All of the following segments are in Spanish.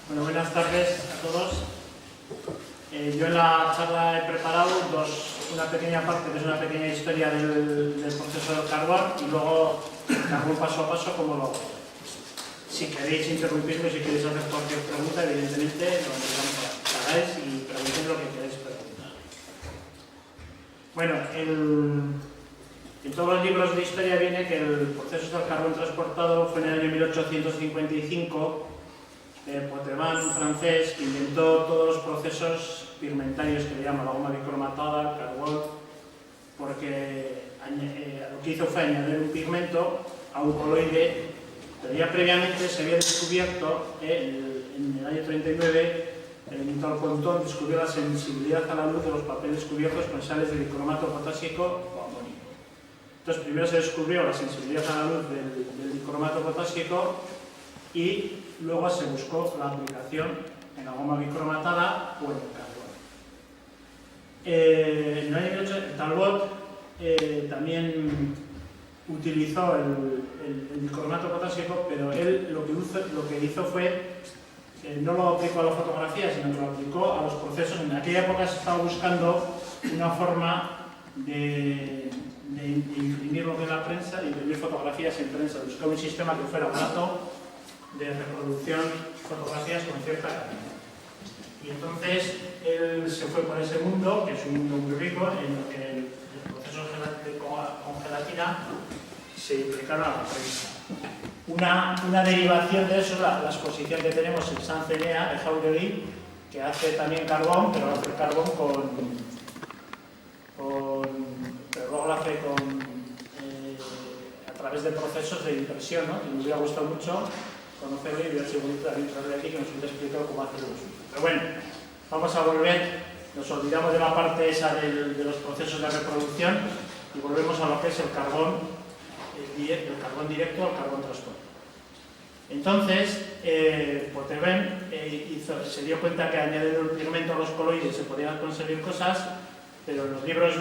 Bueno, buenas tardes a todos. Yo en la charla he preparado una pequeña parte, que es una pequeña historia del proceso del carbón, y luego el carbón paso a paso, como lo hago. Si queréis interrumpirme, si queréis hacer cualquier pregunta, evidentemente lo hagáis y preguntéis lo que queréis preguntar. Bueno, en todos los libros de historia viene que el proceso del carbón transportado fue en el año 1855. Poitevin, un francés, que inventó todos los procesos pigmentarios que le llaman la goma bicromatada, el carbón, porque lo que hizo fue añadir un pigmento a un coloide, pero ya previamente se había descubierto, en el año 39, el inventor Ponton descubrió la sensibilidad a la luz de los papeles cubiertos con sales de dicromato potásico o amónico. Entonces, primero se descubrió la sensibilidad a la luz del dicromato potásico y luego se buscó la aplicación en la goma bicromatada o en el carbón. En el año 1800, Talbot también utilizó el dicromato potásico, pero él lo que hizo fue, no lo aplicó a la fotografía, sino que lo aplicó a los procesos. En aquella época se estaba buscando una forma de imprimir lo que es la prensa, de imprimir fotografías en prensa. Buscaba un sistema que fuera barato, de reproducción fotografías con cierta calidad. Y entonces él se fue por ese mundo, que es un mundo muy rico, en el que el proceso con gelatina se implicaron a la prensa. Una derivación de eso es la exposición que tenemos en San Cenea de Jauregui, que hace también carbón, pero hace carbón pero luego lo hace a través de procesos de impresión, ¿no? Y me hubiera gustado mucho conocerle y hubiera sido bonito también traerle aquí que nos hubiera explicado cómo hacer lo suyo. Pero bueno, vamos a volver, nos olvidamos de la parte esa de los procesos de reproducción y volvemos a lo que es el carbón directo o el carbón transportado. Entonces, Poitevin se dio cuenta que añadiendo el pigmento a los coloides se podían conseguir cosas, pero en los libros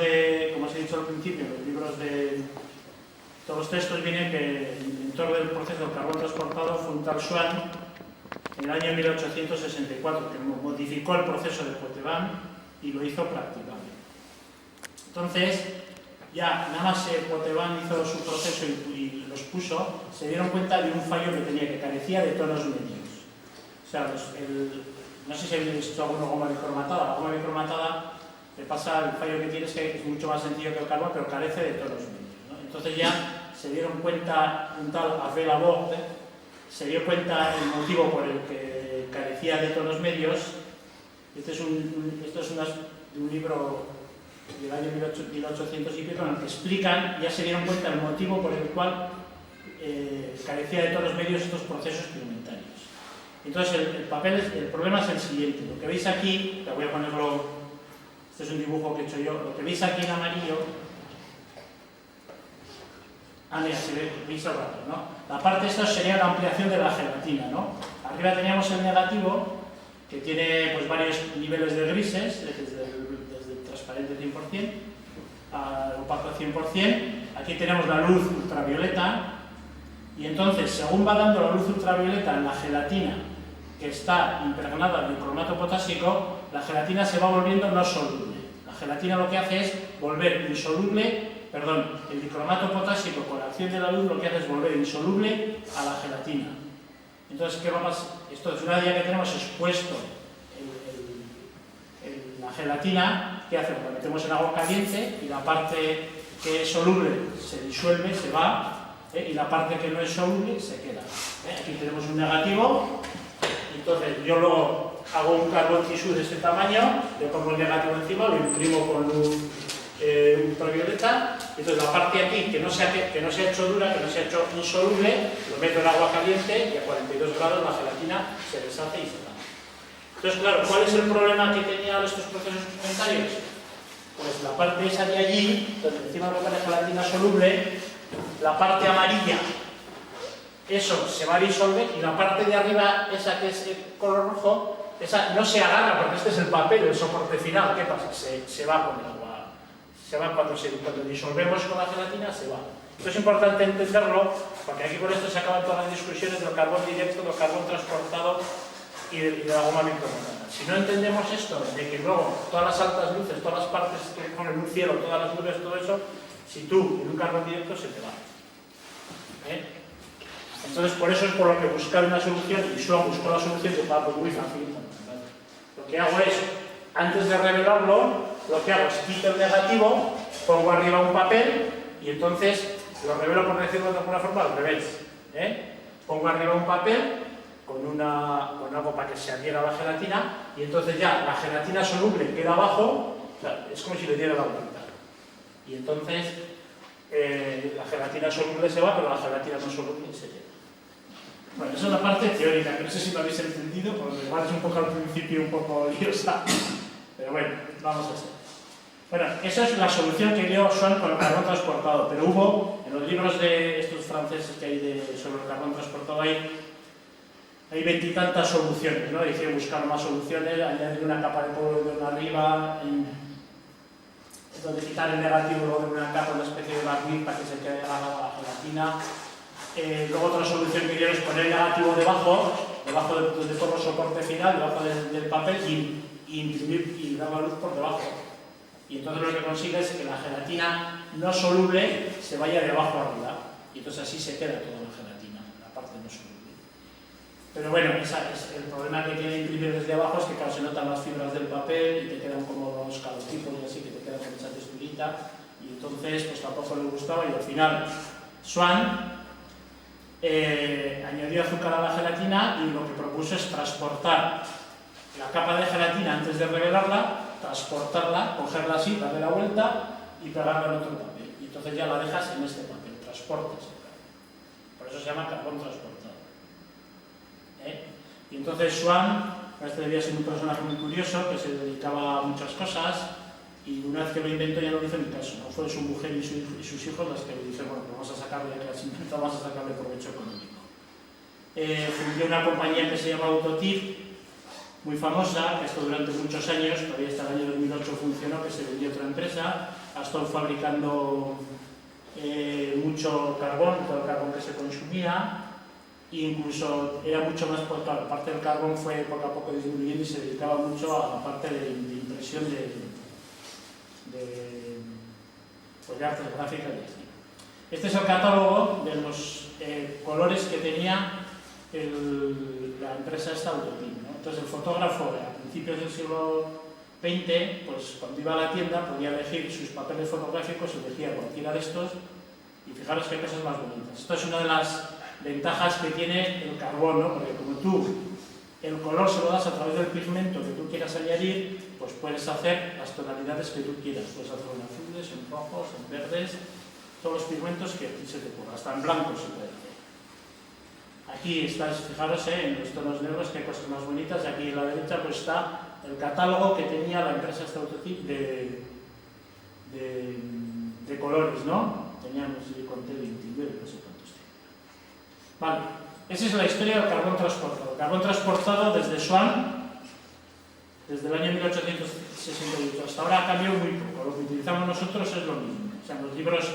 como os he dicho al principio, los libros de todos los textos viene que el inventor del proceso del carbón transportado fue un tal Schwann en el año 1864, que modificó el proceso de Poitevin y lo hizo practicable. Entonces, ya nada más Poitevin hizo su proceso y los puso, se dieron cuenta de un fallo que tenía, que carecía de tonos medios. O sea, no sé si habéis visto alguna goma bicromatada. La goma bicromatada, le pasa, el fallo que tiene es que es mucho más sencillo que el carbón, pero carece de tonos medios. Entonces ya se dieron cuenta, un tal Abel Laborde, se dio cuenta el motivo por el que carecía de tonos medios. Esto es un libro del año 1800 y pico, en el que explican, ya se dieron cuenta el motivo por el cual carecía de tonos medios estos procesos pigmentarios. Entonces el problema es el siguiente. Lo que veis aquí, te voy a ponerlo, este es un dibujo que he hecho yo, lo que veis aquí en amarillo, mira, se veis el rato, ¿no? La parte esta sería la ampliación de la gelatina, ¿no? Arriba teníamos el negativo, que tiene pues varios niveles de grises, desde el transparente 100% al opaco 100%. Aquí tenemos la luz ultravioleta, y entonces, según va dando la luz ultravioleta en la gelatina que está impregnada de cromato potásico, la gelatina se va volviendo no soluble. La gelatina lo que hace es volver insoluble. El dicromato potásico, con la acción de la luz, lo que hace es volver insoluble a la gelatina. Entonces, ¿qué va a pasar? Esto es una vez que tenemos expuesto la gelatina, ¿qué hacemos? La metemos en agua caliente y la parte que es soluble se disuelve, se va, y la parte que no es soluble se queda. Aquí tenemos un negativo, entonces yo luego hago un carbón tissue de este tamaño, le pongo el negativo encima, lo imprimo con luz ultravioleta. Entonces la parte aquí que no se ha hecho dura, que no se ha hecho insoluble, lo meto en agua caliente y a 42 grados la gelatina se deshace y se da. Entonces, claro, ¿cuál es el problema que tenían estos procesos pigmentarios? Pues la parte esa de allí, donde encima lo pone gelatina soluble, la parte amarilla, eso se va a disolver, y la parte de arriba, esa que es el color rojo, esa no se agarra porque este es el papel, el soporte final. ¿Qué pasa? Se va con el agua. Se va cuando disolvemos con la gelatina, se va. Esto es importante entenderlo, porque aquí por esto se acaban todas las discusiones del carbón directo, del carbón transportado y de la goma bicromatada. Si no entendemos esto, de que luego todas las altas luces, todas las partes que ponen un cielo, todas las nubes, todo eso, si tú en un carbón directo se te va. Entonces, por eso es por lo que buscar una solución, y Swan buscó la solución que estaba muy fácil. Lo que hago es, antes de revelarlo, lo que hago es quito el negativo, pongo arriba un papel y entonces lo revelo, por decirlo de alguna forma, al revés. Pongo arriba un papel con algo para que se adhiera a la gelatina y entonces ya la gelatina soluble queda abajo, o sea, es como si le diera la vuelta. Y entonces la gelatina soluble se va, pero la gelatina no soluble se queda. Bueno, esa es la parte teórica, que no sé si lo habéis entendido, porque igual es un poco al principio un poco liosa, pero bueno, vamos a hacer. Bueno, esa es la solución que dio Swan con el carbón transportado, pero hubo, en los libros de estos franceses que hay sobre el carbón transportado, hay veintitantas soluciones, ¿no? Dice buscar más soluciones, añadir una capa de polvo arriba, donde quitar el negativo, luego de una capa, una especie de barniz para que se quede la gelatina. Luego otra solución que quiero es poner el negativo debajo de todo el soporte final, debajo del papel y imprimir y dar la luz por debajo. Y entonces lo que consigue es que la gelatina no soluble se vaya de abajo arriba. Y entonces así se queda toda la gelatina, la parte no soluble. Pero bueno, el problema que tiene imprimir desde abajo es que claro, se notan las fibras del papel y te quedan como los calotipos y así, que te queda con esa texturita. Y entonces pues tampoco le gustaba y al final Swan añadió azúcar a la gelatina y lo que propuso es transportar la capa de gelatina antes de revelarla, transportarla, cogerla así, darle la vuelta y pegarla en otro papel. Y entonces ya la dejas en este papel, transportas el carbón. Por eso se llama carbón transportado. Y entonces Swan, este debía ser un personaje muy curioso, que se dedicaba a muchas cosas, y una vez que lo inventó ya no le hizo ni caso, ¿no? Fue su mujer y sus hijos las que le dijeron, bueno, vamos a sacarle, ya que las inventó, vamos a sacarle provecho económico. Fundó una compañía que se llama Autotip, muy famosa, que esto durante muchos años, todavía hasta el año 2008 funcionó, que se vendió a otra empresa, ha estado fabricando mucho carbón, todo el carbón que se consumía, e incluso era mucho más, porque claro, la parte del carbón fue poco a poco disminuyendo y se dedicaba mucho a la parte de impresión de artes gráficas y así. Este es el catálogo de los colores que tenía la empresa esta Autotip, ¿no? Entonces el fotógrafo a principios del siglo XX, pues cuando iba a la tienda podía elegir sus papeles fotográficos, elegía cualquiera de estos y fijaros qué cosas más bonitas. Esto es una de las ventajas que tiene el carbón, ¿no? Porque como tú el color se lo das a través del pigmento que tú quieras añadir, pues puedes hacer las tonalidades que tú quieras. Puedes hacerlo en azules, en rojos, en verdes, todos los pigmentos que aquí se te ocurra, hasta en blanco se puede hacer. Aquí estáis, fijaros en los tonos negros, qué cosas más bonitas, y aquí a la derecha pues está el catálogo que tenía la empresa esta Autotip de colores, ¿no? Teníamos, si conté 29, no sé cuántos tenía. Vale, esa es la historia del carbón transportado. El carbón transportado desde Swan, desde el año 1868 hasta ahora ha cambiado muy poco. Lo que utilizamos nosotros es lo mismo. O sea, los libros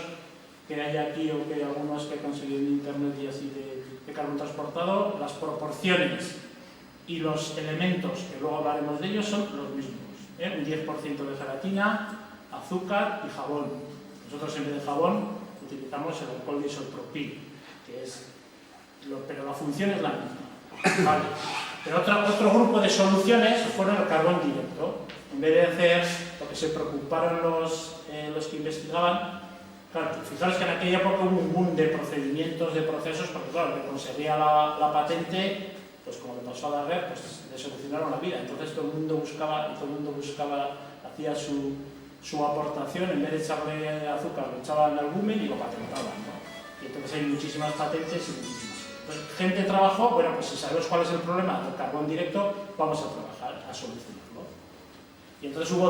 que hay aquí o que hay algunos que he conseguido en internet y así de carbón transportado, las proporciones y los elementos, que luego hablaremos de ellos, son los mismos. Un 10% de gelatina, azúcar y jabón. Nosotros en vez de jabón utilizamos el alcohol de isopropil, que es pero la función es la misma. Vale. Pero otro grupo de soluciones fueron el carbón directo. En vez de hacer lo que se preocuparon los que investigaban, claro, fijaros que en aquella época hubo un boom de procedimientos, de procesos, porque claro, que conseguía la patente, pues como le pasó a Daguerre, pues le solucionaron la vida. Entonces todo el mundo buscaba, hacía su aportación, en vez de echarle azúcar, le echaban albumen y lo patentaban, ¿no? Y entonces hay muchísimas patentes y muchísimas. Entonces, gente trabajó, bueno, pues si sabemos cuál es el problema del carbón directo, vamos a trabajar a solucionarlo. Y entonces hubo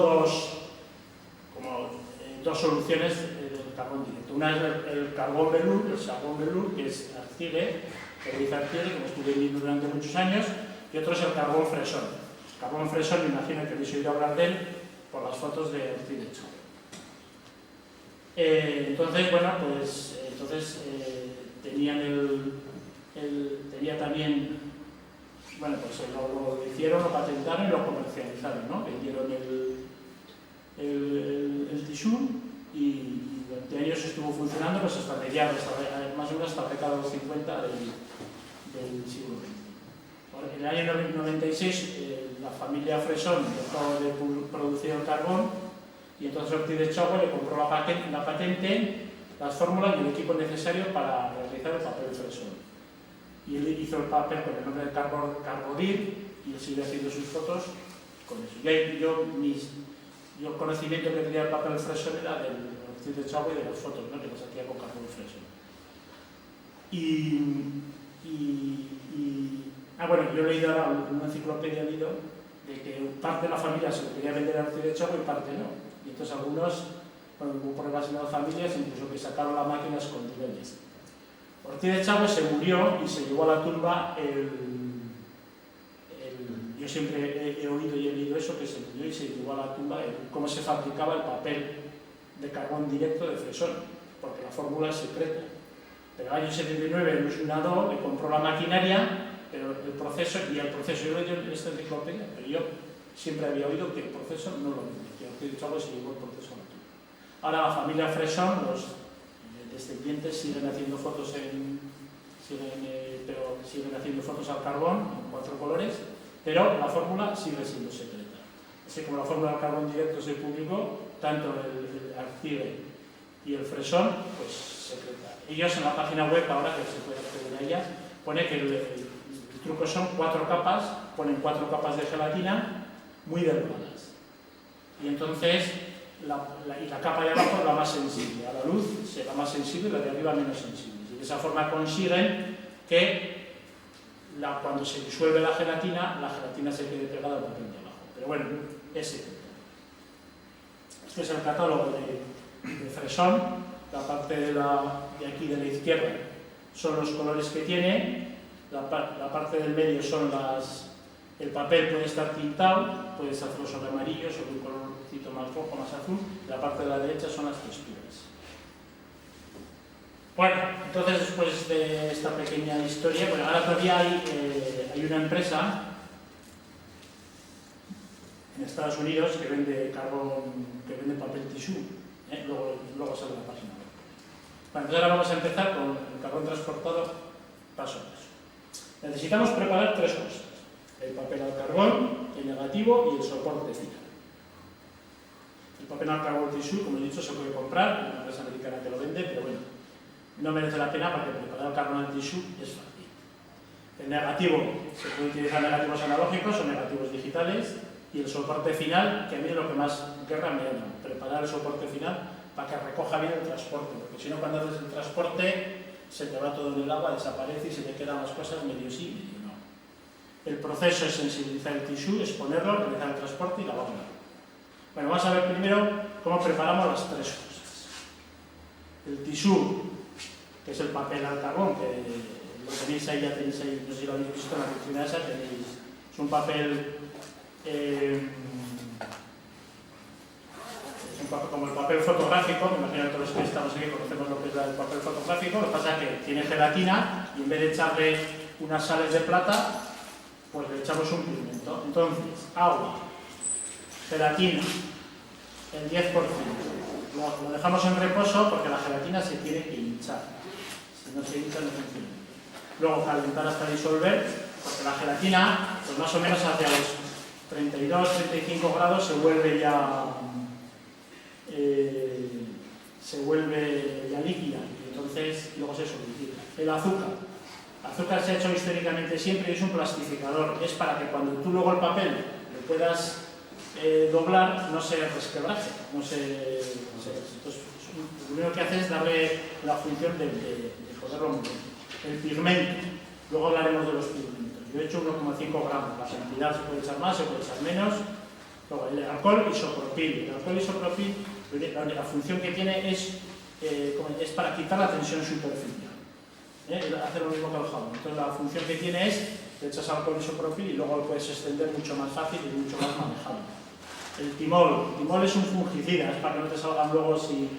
dos soluciones del carbón directo. Una es el carbón velour, que es Artigue, que dice Artigue, como estuve viendo durante muchos años, y otro es el carbón fresón. El carbón fresón, me imagino que habéis oído hablar de él por las fotos de Artigue. Entonces, bueno, pues tenía también bueno, pues lo hicieron, lo patentaron y lo comercializaron, ¿no? Vendieron el tisú y durante años estuvo funcionando pues hasta mediados, más o menos hasta la década de los 50 del siglo XX. En el año 96 la familia Fresson dejó de producir el carbón y entonces Ortiz de Echagüe le compró la patente, las fórmulas y el equipo necesario para realizar el papel Fresson. Y él hizo el papel con el nombre de Carbodil y él sigue haciendo sus fotos con eso. Yo el conocimiento que tenía el papel Fresson era del Ortiz de Echagüe y de las fotos, ¿no? Que las hacía con carbón Fresson. Bueno, yo he leído ahora una enciclopedia de que parte de la familia se lo quería vender a Ortiz de Echagüe y parte no. Y entonces algunos, cuando hubo pruebas en las familias, incluso que sacaron la máquina escondida en esta. Ortiz de Echagüe se murió y se llevó a la tumba yo siempre he oído y he leído eso, que se murió y se llevó a la tumba cómo se fabricaba el papel de carbón directo de Fresson, porque la fórmula es secreta. Pero en el año 79 Luis Unadó le compró la maquinaria, pero el proceso, yo lo he leído en esta enciclopedia, pero yo siempre había oído que el proceso no lo vendió, que Ortiz de Echagüe se llevó el proceso a la tumba. Ahora la familia Fresson, los descendientes siguen haciendo fotos siguen haciendo fotos al carbón en 4 colores, pero la fórmula sigue siendo secreta. Así como la fórmula del carbón directo se publicó, tanto el Arcide y el Fresson, pues secreta. Ellos en la página web, ahora que se puede acceder a ella, pone que el truco son 4 capas, ponen 4 capas de gelatina muy delgadas. Y entonces la capa de abajo es la más sensible, a la luz será más sensible y la de arriba menos sensible. Y de esa forma consiguen que cuando se disuelve la gelatina se quede pegada al papel de abajo. Pero bueno, es secreto. Este es el catálogo de Fresson. La parte de aquí de la izquierda son los colores que tiene, la parte del medio son el papel puede estar tintado, puede estar sobre amarillo, sobre un colorcito más rojo, más azul, y la parte de la derecha son las texturas. Bueno, entonces después de esta pequeña historia, bueno, ahora todavía hay una empresa en Estados Unidos que vende carbón, que vende papel tisú, luego sale la página web. Bueno, entonces ahora vamos a empezar con el carbón transportado paso a paso. Necesitamos preparar 3 cosas: el papel al carbón, el negativo y el soporte final. El papel al carbón tisú, como he dicho, se puede comprar, hay una empresa americana que lo vende, pero bueno, no merece la pena porque preparar el carbón al tisú es fácil. El negativo, se puede utilizar negativos analógicos o negativos digitales, y el soporte final, que a mí es lo que más guerra me da, preparar el soporte final para que recoja bien el transporte, porque si no, cuando haces el transporte se te va todo en el agua, desaparece y se te quedan las cosas medio sí, medio no. El proceso es sensibilizar el tisú, exponerlo, realizar el transporte y lavarlo. Bueno, vamos a ver primero cómo preparamos las 3 cosas. El tisú, que es el papel al carbón, que lo tenéis ahí, ya tenéis ahí, no sé si lo habéis visto en la oficina esa, es un papel como el papel fotográfico. Me imagino que todos los que estamos aquí conocemos lo que es el papel fotográfico. Lo que pasa es que tiene gelatina y en vez de echarle unas sales de plata, pues le echamos un pigmento. Entonces, agua, gelatina, el 10%. Lo dejamos en reposo porque la gelatina se tiene que hinchar. Si no se hincha, no funciona. Luego calentar hasta disolver, porque la gelatina, pues más o menos hacia los 32-35 grados se vuelve ya líquida, y entonces luego se solidifica. El azúcar se ha hecho históricamente siempre y es un plastificador, es para que cuando tú luego el papel lo puedas doblar no se resquebraje, entonces lo único que hace es darle la función de poderlo mover. El pigmento, luego hablaremos de los pigmentos. Yo he hecho 1,5 gramos, la cantidad se puede echar más, se puede echar menos. Luego el alcohol isopropil. El alcohol isopropil, la función que tiene es para quitar la tensión superficial. Hace lo mismo que el jabón. Entonces la función que tiene es, le echas alcohol isopropil y luego lo puedes extender mucho más fácil y mucho más manejable. El timol es un fungicida, es para que no te salgan luego, si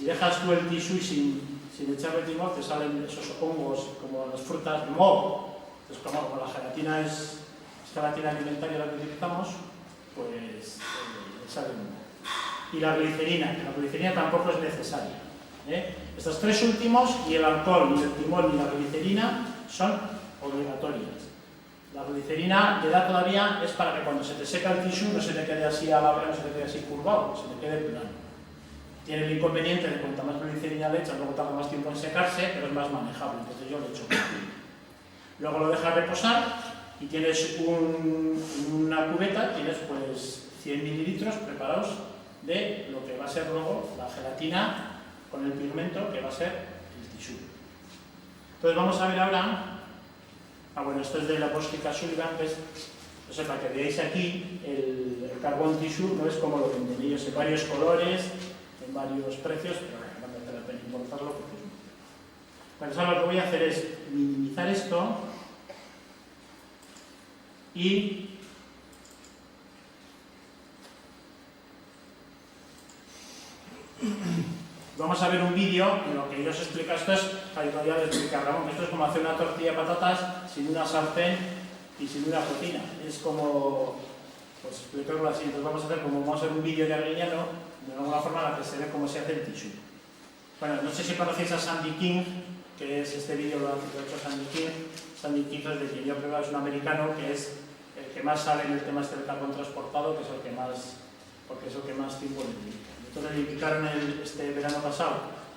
dejas tú el tisú y sin echarle timol, te salen esos hongos como las frutas de moho. Entonces como la gelatina es gelatina alimentaria la que utilizamos, pues sale una. Y la glicerina tampoco es necesaria. Estos tres últimos, ni el alcohol, ni el timón, ni la glicerina, son obligatorias. La glicerina le da todavía, es para que cuando se te seca el tisú no se te quede así a la hora, no se te quede así curvado, se te quede plano. Tiene el inconveniente de cuanto más glicerina le echas, luego tarda más tiempo en secarse, pero es más manejable, entonces yo lo echo. Luego lo dejas reposar y tienes una cubeta, tienes pues 100 mililitros preparados de lo que va a ser luego la gelatina con el pigmento que va a ser el tisú. Entonces vamos a ver ahora, bueno, esto es de la Bostica Sullivan, entonces para que veáis aquí el carbón tisú, no es como lo venden ellos en varios colores, en varios precios, pero bueno, no merece la pena importarlo porque es muy... Bueno, ahora lo que voy a hacer es minimizar esto y vamos a ver un vídeo en lo que yo os explico. Esto es la tutorial de explicar, Ramón, esto es como hacer una tortilla de patatas sin una sartén y sin una cocina. Es como, pues explicarlo así. Entonces vamos a hacer como vamos a hacer un vídeo de Arguiñano, de alguna forma en la que se ve cómo se hace el tisú. Bueno, no sé si conocéis a Sandy King, que es este vídeo lo ha hecho Sandy King. Sandy King es de quien yo creo que es un americano, que es el que más sabe en el tema del carbón transportado, que es el que más, porque es el que más tiempo le dedica. Entonces le invitaron este verano pasado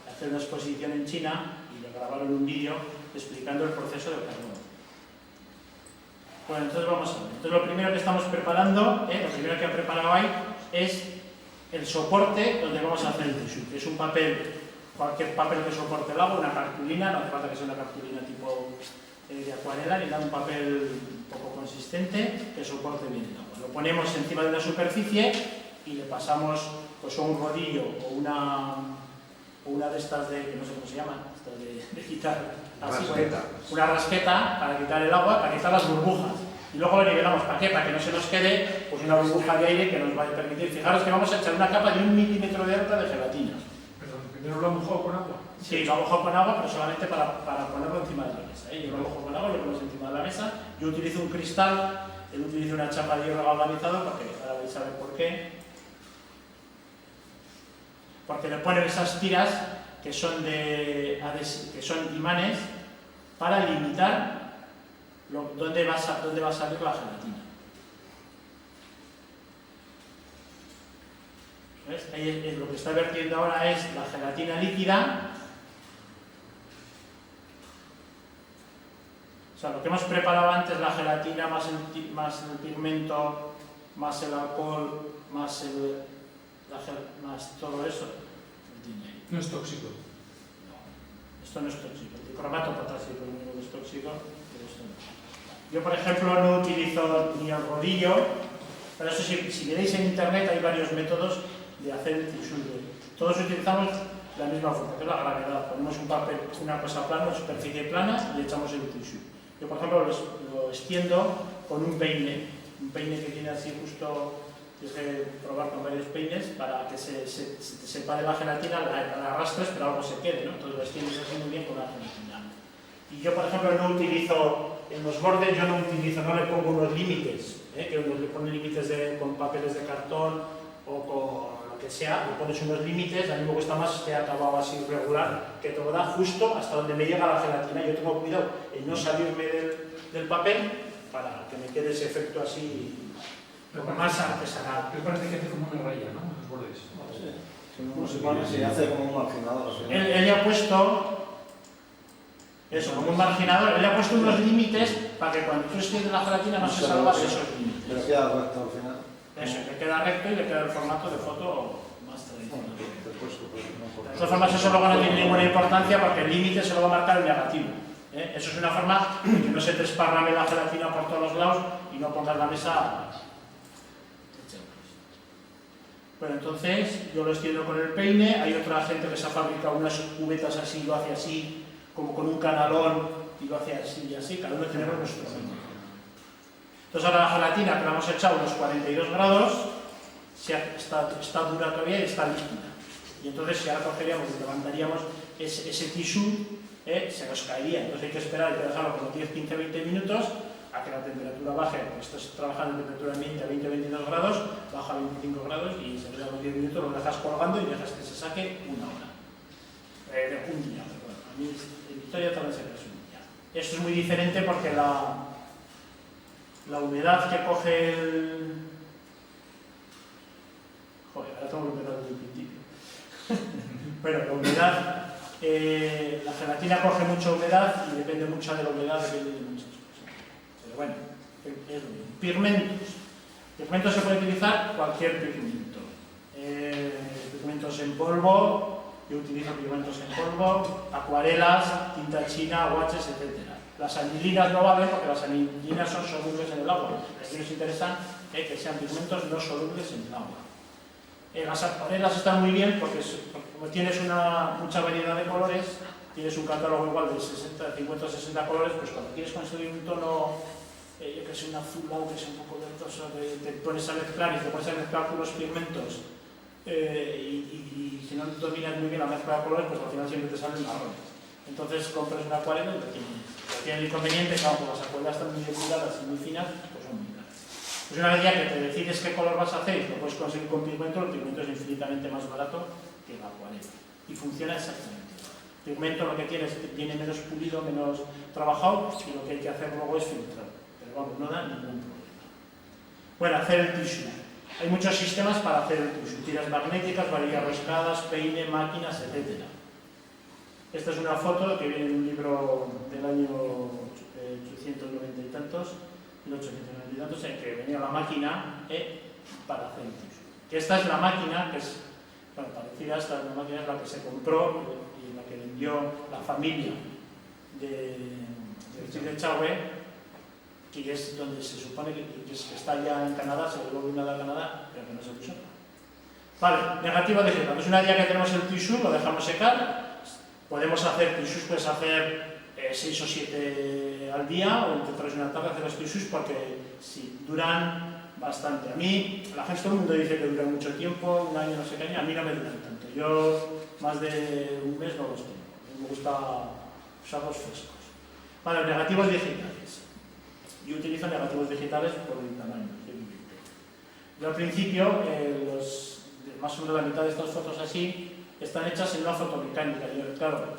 a hacer una exposición en China y le grabaron un vídeo explicando el proceso del carbón. Bueno, entonces vamos a ver. Entonces lo primero que estamos preparando, lo primero que ha preparado ahí es el soporte donde vamos a hacer el tisú, que es un papel, cualquier papel que soporte el agua, una cartulina, no hace falta que sea una cartulina tipo de acuarela, ni nada, un papel un poco consistente que soporte bien el agua. Lo ponemos encima de una superficie y le pasamos pues un rodillo o una de estas de, que no sé cómo se llaman, estas de quitar, así, una rasqueta para quitar el agua, para quitar las burbujas. Y luego lo nivelamos, ¿para qué? Para que no se nos quede pues una burbuja de aire que nos va a permitir. Fijaros que vamos a echar una capa de 1 milímetro de alta de gelatina. Perdón, ¿primero lo han mojado con agua? Sí, lo mojo con agua, pero solamente para ponerlo encima de la mesa. Yo lo mojo con agua y lo pongo encima de la mesa. Yo utilizo un cristal, él utiliza una chapa de hierro galvanizado, porque ahora vais a ver por qué. Porque le ponen esas tiras que son imanes para limitar dónde va a salir la gelatina. ¿Ves? Ahí lo que está vertiendo ahora es la gelatina líquida. O sea, lo que hemos preparado antes, la gelatina más el pigmento, más el alcohol, más todo eso. No es tóxico. No, esto no es tóxico. El dicromato potásico no es tóxico, pero esto no. Yo, por ejemplo, no utilizo ni el rodillo, pero eso si miráis en internet hay varios métodos de hacer el tisú. Todos utilizamos la misma forma, que es la gravedad. Ponemos un papel, una cosa plana, una superficie plana y echamos el tisú. Yo, por ejemplo, lo extiendo con un peine que tiene así justo. Tienes que probar con varios peines para que se separe la gelatina, la arrastres, pero algo se quede, ¿no? Entonces lo extiendes así muy bien con la gelatina. Y yo, por ejemplo, no utilizo, en los bordes yo no le pongo unos límites, que unos le ponen límites con papeles de cartón o con lo que sea, le pones unos límites, a mí me gusta más que acabado así regular, que te lo da justo hasta donde me llega la gelatina. Yo tengo cuidado en no salirme del papel para que me quede ese efecto así. Como más artesanal. Me parece que hace como una raya, ¿no? Los bordes. Sí, se hace como un marginador. Él le ha puesto eso, como un marginador. Él le ha puesto unos límites para que cuando tú extiendes la gelatina no se salga de esos límites. Pero queda recto al final. Eso, que queda recto y le queda el formato de foto más tradicional. De todas formas, eso luego no tiene ninguna importancia porque el límite se lo va a marcar el negativo. Eso es una forma de que no se te esparrame la gelatina por todos los lados y no pongas la mesa. Bueno, entonces yo lo extiendo con el peine. Hay otra gente que se ha fabricado unas cubetas así, lo hace así, como con un canalón, y lo hace así y así. Cada uno tenemos nuestro método. Entonces ahora la gelatina que la hemos echado a unos 42 grados, está dura todavía y está líquida. Y entonces si ahora cogeríamos y levantaríamos ese tisú, se nos caería. Entonces hay que esperar, hay que dejarlo como 10, 15, 20 minutos a que la temperatura baje, pues estás trabajando en temperatura ambiente a 20-22 grados, baja a 25 grados y se ve a los 10 minutos, lo dejas colgando y dejas que se saque una hora. Un día, perdón. A mí en Victoria también se hace un día. Esto es muy diferente porque la humedad que coge el... Joder, ahora tengo que empezar desde el principio. Bueno, la humedad, la gelatina coge mucha humedad y depende mucho de la humedad, depende de muchas cosas. Pero bueno, es lo mismo. Pigmentos. Pigmentos se puede utilizar cualquier pigmento. Pigmentos en polvo, yo utilizo pigmentos en polvo, acuarelas, tinta china, guaches, etc. Las anilinas no valen porque las anilinas son solubles en el agua. A ellos les interesa que sean pigmentos no solubles en el agua. Las acuarelas están muy bien porque como tienes mucha variedad de colores, tienes un catálogo igual de 50 o 60 colores, pues cuando quieres conseguir un tono, yo que sé, un azulado que sea un poco verdoso, te pones a mezclar y te pones a mezclar con los pigmentos y si no dominas muy bien la mezcla de colores, pues al final siempre te salen marrones. Entonces compras una acuarela y lo tienes. Tiene el inconveniente, claro, como las acuarelas están muy depuradas y muy finas, pues son muy caras. Pues una vez ya que te decides qué color vas a hacer y lo puedes conseguir con pigmento, el pigmento es infinitamente más barato que la acuarela. Y funciona exactamente igual. El pigmento lo que tiene es que viene menos pulido, menos trabajado, y lo que hay que hacer luego es filtrar. Pero vamos, no da ningún problema. Bueno, hacer el tissue. Hay muchos sistemas para hacer el tissue. Tiras magnéticas, varillas roscadas, peine, máquinas, etc. Esta es una foto que viene de un libro del año 890 y tantos, 1890 y tantos, en que venía la máquina para hacer el tissue. Que esta es la máquina, que es parecida a esta, la máquina es la que se compró y la que vendió la familia de Chauvet, que es donde se supone que está ya en Canadá, se volvió una de Canadá, pero que no se puso. Vale, negativo digital. Pues una vez que tenemos el tissue, lo dejamos secar. Podemos hacer tissues, puedes hacer 6 o 7 al día, o entre 3 y una tarde hacer los tissues, porque sí, duran bastante. A mí, la gente, todo el mundo dice que duran mucho tiempo, un año, no sé qué, a mí no me duran tanto. Yo más de un mes no los tengo. Me gusta usarlos frescos. Vale, negativos digitales. Yo utilizo negativos digitales por el tamaño. Yo al principio, más o menos la mitad de estas fotos así, están hechas en una fotomecánica. Y claro,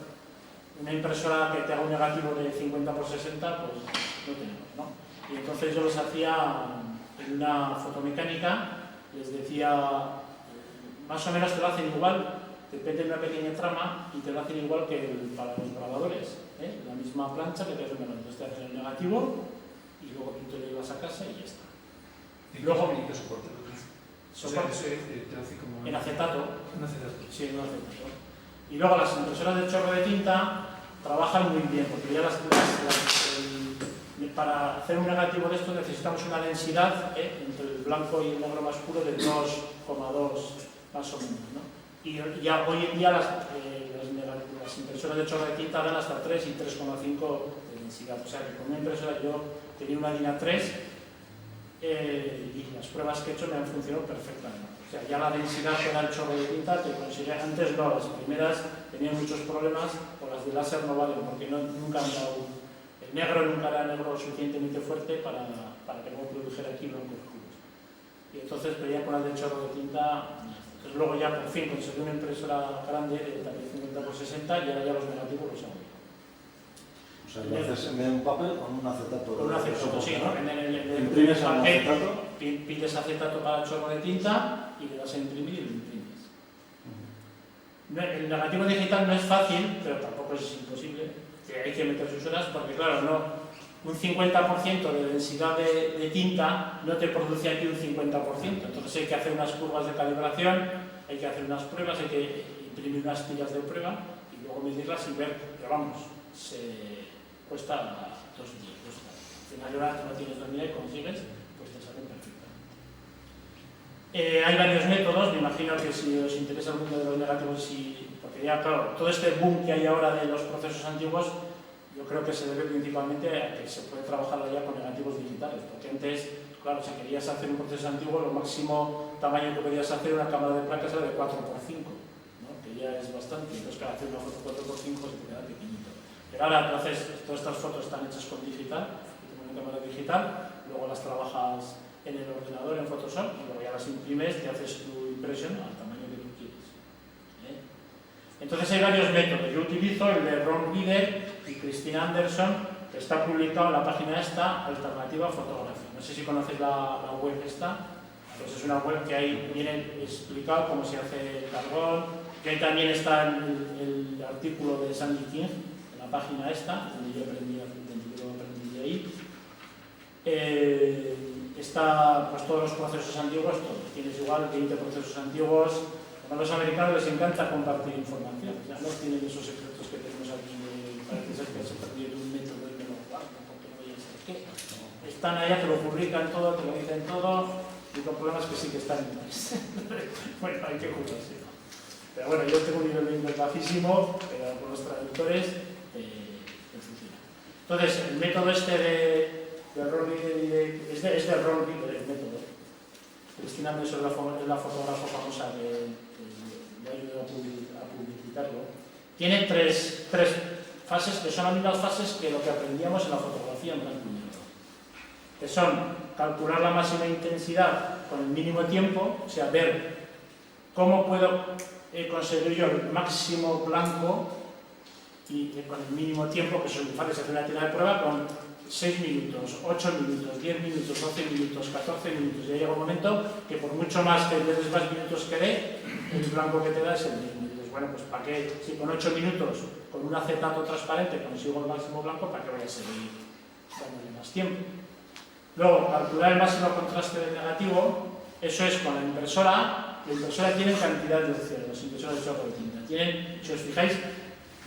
una impresora que te haga un negativo de 50 por 60, pues no tenemos, ¿no? Y entonces yo los hacía en una fotomecánica, les decía, más o menos te lo hacen igual, depende de una pequeña trama y te lo hacen igual que para los grabadores, la misma plancha que te hace un negativo. Entonces te hacen el negativo y luego tú te lo llevas a casa y ya está. Luego, ¿qué soporte? Soporte te hace como en acetato. En acetato. Sí, en acetato. Y luego las impresoras de chorro de tinta trabajan muy bien, porque ya para hacer un negativo de esto necesitamos una densidad entre el blanco y el negro más puro de 2,2 más o menos, ¿no? Y ya hoy en día las impresoras de chorro de tinta dan hasta 3 y 3,5 de densidad. O sea que con una impresora yo tenía una DIN A3 y las pruebas que he hecho me han funcionado perfectamente. O sea, ya la densidad que da el chorro de tinta te consigue. Antes no, las primeras tenían muchos problemas, o las de láser no valen, porque nunca han dado. El negro nunca era negro suficientemente fuerte para que no produjera aquí blancos puros. Y entonces, pero ya con las de chorro de tinta, entonces luego ya por fin conseguí una impresora grande de también 50 por 60 y ahora ya los negativos los hago. O sea, lo haces en un papel con un acetato. Con un acetato, sí, ¿no? Imprimes el acetato. Pides acetato para chorro de tinta y le das a imprimir y lo imprimes. El negativo digital no es fácil, pero tampoco es imposible, que hay que meter sus horas porque, claro, un 50% de densidad de tinta no te produce aquí un 50%. Entonces hay que hacer unas curvas de calibración, hay que hacer unas pruebas, hay que imprimir unas tiras de prueba y luego medirlas y ver, pero vamos, cuesta 2 días. Al final de hora tú no tienes dormida y consigues, pues te salen perfectamente. Hay varios métodos, me imagino que si os interesa el mundo de los negativos, porque ya, claro, todo este boom que hay ahora de los procesos antiguos, yo creo que se debe principalmente a que se puede trabajar ya con negativos digitales, porque antes, claro, si querías hacer un proceso antiguo, lo máximo tamaño que podías hacer una cámara de placas era de 4x5, ¿no? Que ya es bastante, entonces cada hacer una foto 4x5 se te queda pequeñito. Pero ahora, entonces, todas estas fotos están hechas con digital, y te ponen una cámara digital, luego las trabajas en el ordenador, en Photoshop, y luego ya las imprimes, te haces tu impresión al tamaño que tú quieres. Entonces hay varios métodos. Yo utilizo el de Ron Reader y Christina Anderson, que está publicado en la página esta, Alternativa Fotografía. No sé si conoces la web esta, pues es una web que ahí viene explicado cómo se hace el carbón, que ahí también está el artículo de Sandy King, en la página esta, donde yo aprendí de ahí. Está pues todos los procesos antiguos, todos. Tienes igual 20 procesos antiguos. A los americanos les encanta compartir información, ya no tienen esos secretos que tenemos aquí, parece ser que se perdió un método y me lo guardan, porque no voy a saber qué. Están allá, te lo publican todo, te lo dicen todo, y con problemas que sí que están en inglés. Bueno, hay que curarse. Pero bueno, yo tengo un nivel de inglés bajísimo, pero con los traductores funciona. Entonces, el método este de Ron Reader, es de Ron Reader el método. Christina Anderson es la fotógrafa famosa que ayuda a publicitarlo. Tiene tres fases que son las mismas fases que lo que aprendíamos en la fotografía en blanco y negro, que son calcular la máxima intensidad con el mínimo tiempo, o sea, ver cómo puedo conseguir yo el máximo blanco y con el mínimo tiempo, que son fáciles, hacer una tira de prueba con 6 minutos, 8 minutos, 10 minutos, 12 minutos, 14 minutos. Ya llega un momento que por mucho más que le des más minutos que dé, el blanco que te da es el mismo. Y dices, bueno, pues ¿para qué? Si con 8 minutos, con un acetato transparente, consigo el máximo blanco, ¿para qué voy a seguir dándole más tiempo? Luego, calcular el máximo contraste del negativo, eso es con la impresora. La impresora tiene cantidad de opciones, las impresoras de chorro de tinta. Tienen, si os fijáis,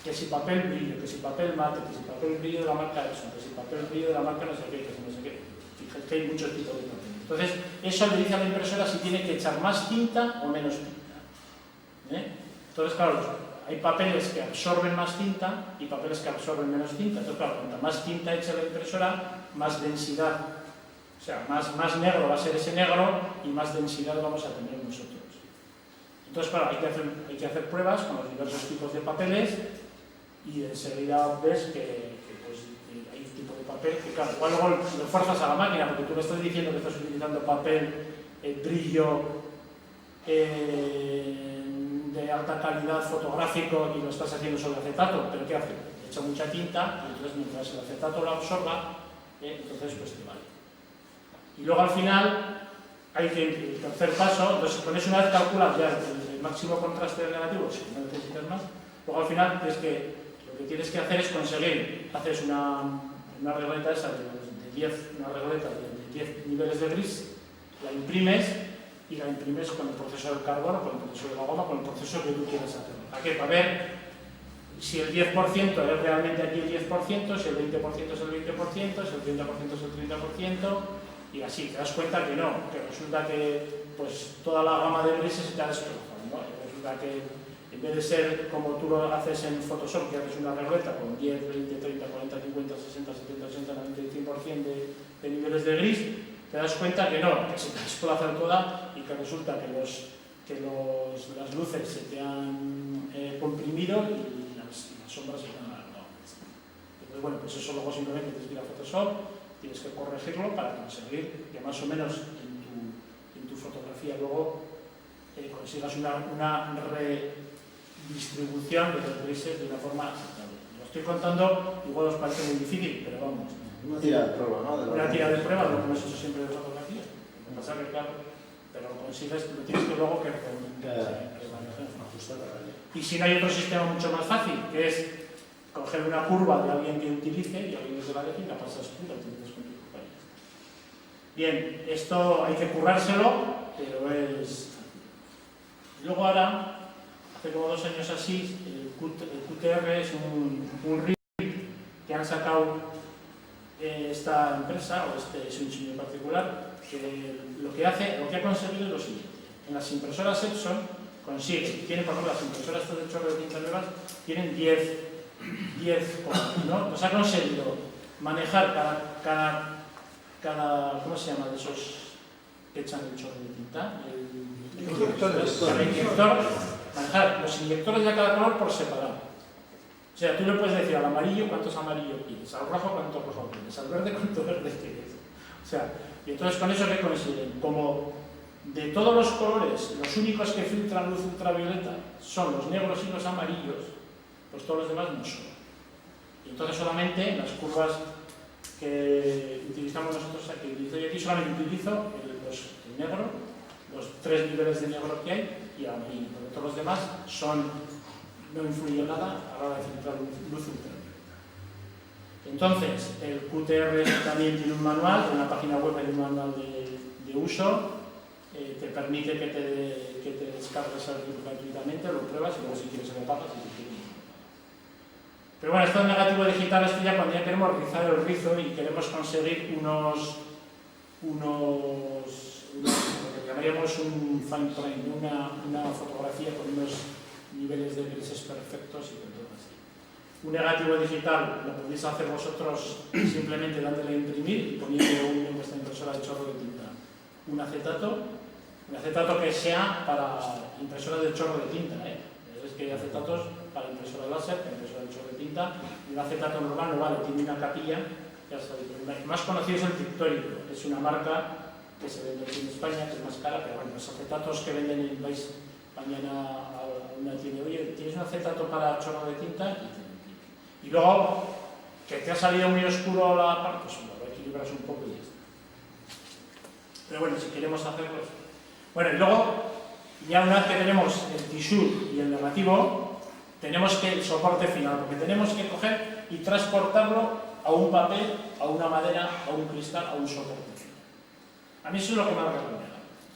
que si papel brillo, que si papel mate, que si papel brillo de la marca Epson, que si papel brillo de la marca no sé qué, que si no sé qué. Fíjate que hay muchos tipos de papel. Entonces, eso le dice a la impresora si tiene que echar más tinta o menos tinta. Entonces, claro, hay papeles que absorben más tinta y papeles que absorben menos tinta. Entonces, claro, cuanto más tinta echa la impresora, más densidad, o sea, más negro va a ser ese negro y más densidad vamos a tener nosotros. Entonces, claro, hay que hacer pruebas con los diversos tipos de papeles. Y enseguida ves que hay un tipo de papel que, claro, igual luego lo fuerzas a la máquina, porque tú le estás diciendo que estás utilizando papel brillo de alta calidad fotográfico y lo estás haciendo sobre acetato, pero ¿qué hace? Echa mucha tinta y entonces mientras el acetato lo absorba, entonces pues te vale. Y luego al final hay que, el tercer paso, entonces con eso una vez calculas ya el máximo contraste del negativo, si no necesitas más, luego al final es que lo que tienes que hacer es conseguir, haces una regleta esa de 10, una regleta de 10 niveles de gris, la imprimes y la imprimes con el proceso del carbón o con el proceso de la goma, con el proceso que tú quieras hacer. ¿Para qué? Para ver si el 10% es realmente aquí el 10%, si el 20% es el 20%, si el 30% es el 30%, y así, te das cuenta que no, que resulta que pues toda la gama de grises se te ha desplazado, ¿no? Resulta que en vez de ser como tú lo haces en Photoshop, que haces una regleta con 10, 20, 30, 40, 50, 60, 70, 80, 90 y 100% de niveles de gris, te das cuenta que no, que se te desplaza toda y que resulta que las luces se te han comprimido y las sombras se te han alargado. Entonces, bueno, pues eso luego simplemente tienes que ir a Photoshop, tienes que corregirlo para conseguir que más o menos en tu fotografía luego consigas una redistribución de los grises de una forma aceptable. Lo estoy contando, igual os parece muy difícil, pero vamos. Una tira de prueba, ¿no? Una tira de prueba, lo que hemos hecho siempre de fotografía. Lo que pasa es que, claro, pero lo consigues, lo tienes que luego ajustar. Y si no hay otro sistema mucho más fácil, que es coger una curva de alguien que utilice y alguien que la deje y la pasas tú y la utilizas con tu compañía. Bien, esto hay que currárselo, pero es... Luego ahora, hace como 2 años así, el QTR es un rig que han sacado esta empresa, o es un diseño particular, que lo que ha conseguido es lo siguiente. En las impresoras Epson tienen, por ejemplo, las impresoras de chorro de tinta nuevas, tienen 10 colores, ¿no? Pues ha conseguido manejar cada ¿cómo se llama? De esos que echan el chorro de tinta, cada inyector, manejar los inyectores de cada color por separado. O sea, tú le puedes decir al amarillo cuántos amarillos quieres, al rojo cuánto rojo quieres, al verde cuánto verde quieres. O sea, y entonces con eso ¿qué consiguen? Como de todos los colores, los únicos que filtran luz ultravioleta son los negros y los amarillos, pues todos los demás no son. Y entonces solamente en las curvas que utilizamos nosotros, que utilizo yo aquí, solamente utilizo el negro, los 3 niveles de negro que hay y el amarillo. Porque todos los demás no influyen nada a la hora de filtrar luz ultravioleta. Entonces, el QTR también tiene un manual, en la página web hay un manual de uso, te permite que te descargues el libro gratuitamente, lo pruebas y luego si quieres lo pagas y si quieres. Pero bueno, esto del negativo digital es ya cuando ya queremos rizar el rizo y queremos conseguir lo que llamaríamos un fine point, una fotografía con unos niveles de grises perfectos y todo así. Un negativo digital lo podéis hacer vosotros simplemente dándole a imprimir y poniendo en vuestra impresora de chorro de tinta un acetato que sea para impresoras de chorro de tinta, Es que hay acetatos para impresora láser, para impresora de chorro de tinta, y un acetato normal no vale, tiene una capilla, ya sabéis. El más conocido es el Pictórico, es una marca que se vende aquí en España, que es más cara, pero bueno, los acetatos que venden en vais mañana a una tienda, oye, ¿tienes un acetato para chorro de tinta? Y luego, que te ha salido muy oscuro la parte, pues lo equilibras un poco y ya está. Pero bueno, si queremos hacerlo... Bueno, y luego, ya una vez que tenemos el tissue y el negativo, tenemos que el soporte final, porque tenemos que coger y transportarlo a un papel, a una madera, a un cristal, a un soporte final. A mí eso es lo que más me ha.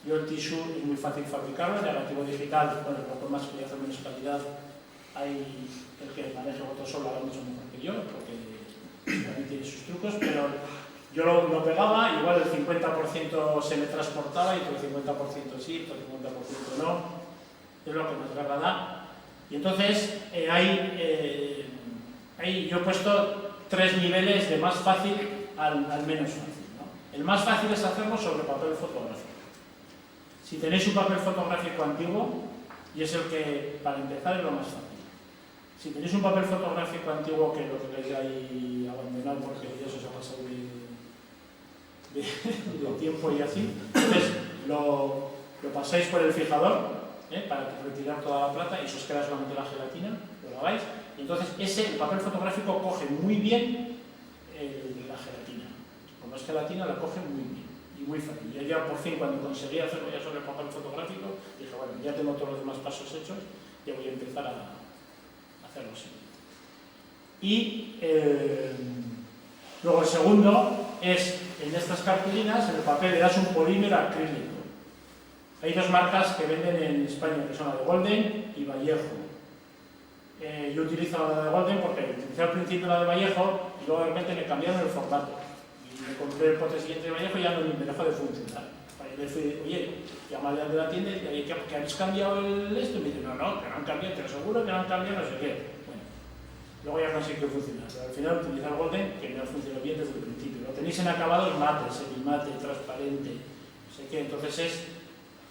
Yo el tissue es muy fácil fabricarlo, el negativo digital, bueno, por más que hace menos calidad, hay el que maneja Photosol ahora mucho mejor que yo, porque también tiene sus trucos, pero yo lo pegaba, igual el 50% se me transportaba y todo el 50% sí, todo el 50% no, es lo que más garra da. Y entonces ahí yo he puesto 3 niveles de más fácil al menos fácil, ¿no? El más fácil es hacerlo sobre papel fotográfico. Si tenéis un papel fotográfico antiguo, y es el que, para empezar, es lo más fácil. Si tenéis un papel fotográfico antiguo que lo tenéis ahí abandonado porque ya se os ha pasado de tiempo y así, entonces lo pasáis por el fijador para retirar toda la plata y eso os queda solamente la gelatina, lo laváis, y entonces el papel fotográfico coge muy bien la gelatina. Como es gelatina, la coge muy bien. Y muy fácil. Yo ya por fin, cuando conseguí hacerlo ya sobre el papel fotográfico, dije, bueno, ya tengo todos los demás pasos hechos, ya voy a empezar a hacerlo así. Y luego el segundo es, en estas cartulinas, en el papel le das un polímero acrílico. Hay 2 marcas que venden en España, que son la de Golden y Vallejo. Yo utilizo la de Golden porque utilicé al principio la de Vallejo y luego de repente me cambiaron el formato. Me compré el pote siguiente de Vallejo y ya no me dejó de funcionar. Le fui, oye, llamarle al de la tienda y le dije, ¿que habéis cambiado esto? Y me dice, no, que no han cambiado, te lo aseguro que no han cambiado, no sé qué. Bueno, luego ya consiguió funcionar. Pero al final utilizar Golden, que me funcionó bien desde el principio. Lo tenéis en acabados mate, semimate, transparente, no sé qué. Entonces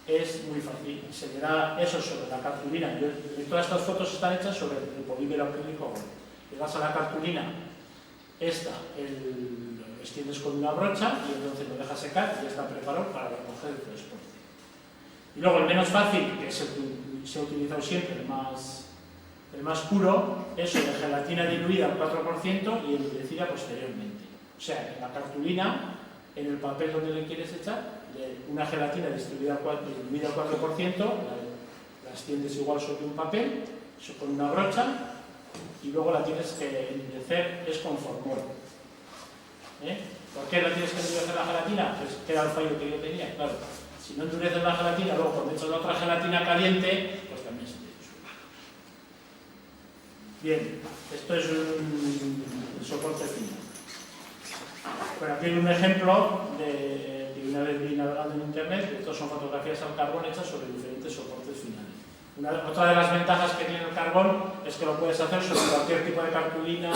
es muy fácil. Se le da eso sobre la cartulina. Todas estas fotos están hechas sobre el polímero acrílico. Le das a la cartulina lo extiendes con una brocha y entonces lo dejas secar y ya está preparado para recoger el transporte. Y luego el menos fácil, que es el que se ha utilizado siempre, el más puro, es de gelatina diluida al 4% y endurecida posteriormente. O sea, en la cartulina, en el papel donde le quieres echar, una gelatina diluida al 4%, la extiendes igual sobre un papel, con una brocha, y luego la tienes que endurecer, es con formol. ¿Por qué la tienes que endurecer la gelatina? Pues que era el fallo que yo tenía, claro. Si no endureces la gelatina, luego cuando echas la otra gelatina caliente, pues también se te disuelve. Bien, esto es el soporte final. Bueno, aquí hay un ejemplo de una vez vi navegando en internet, estos son fotografías al carbón hechas sobre diferentes soportes finales. Otra de las ventajas que tiene el carbón es que lo puedes hacer sobre cualquier tipo de cartulina,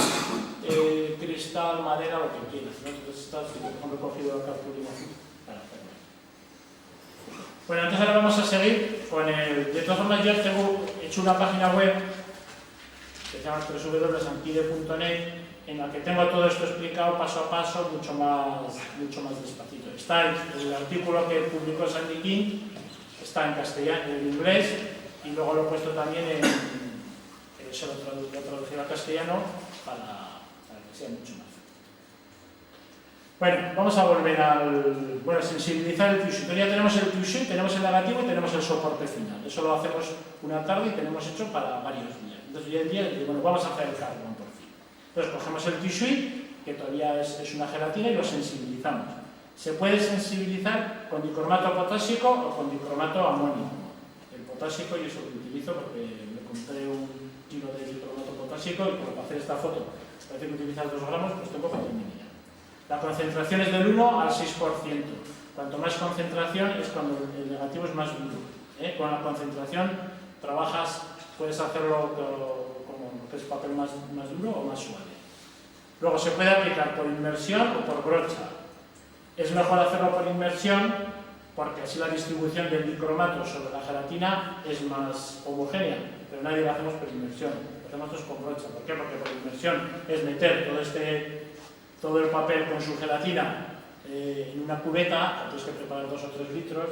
cristal, madera, lo que quieras, ¿no? Entonces estás, por ejemplo, cogido la cartulina para hacerlo. Bueno, entonces ahora vamos a seguir con el... De todas formas, yo he hecho una página web que se llama www.ankide.net, en la que tengo todo esto explicado paso a paso, mucho más despacito. Está el artículo que publicó Sandy King, está en castellano, en inglés, y luego lo he puesto también se lo traducido al castellano para que sea mucho más fácil. Bueno, vamos a volver al sensibilizar el tissue. Ya tenemos el tissue, tenemos el negativo y tenemos el soporte final. Eso lo hacemos una tarde y tenemos hecho para varios días. Entonces, hoy en día, bueno, vamos a hacer el carbón por fin. Entonces, cogemos el tissue, que todavía es una gelatina, y lo sensibilizamos. Se puede sensibilizar con dicromato potásico o con dicromato amónico. El potásico yo eso lo utilizo porque me compré un kilo de dicromato potásico y para hacer esta foto parece que utilizar 2 gramos, pues tengo para terminar. La concentración es del 1 al 6%. Cuanto más concentración es cuando el negativo es más duro. Con la concentración trabajas, puedes hacerlo como que es papel más duro o más suave. Luego se puede aplicar por inmersión o por brocha. Es mejor hacerlo por inmersión porque así la distribución del dicromato sobre la gelatina es más homogénea, pero nadie lo hacemos por inmersión, lo hacemos todos con brocha. ¿Por qué? Porque por inmersión es meter todo el papel con su gelatina en una cubeta, tienes que preparar 2 o 3 litros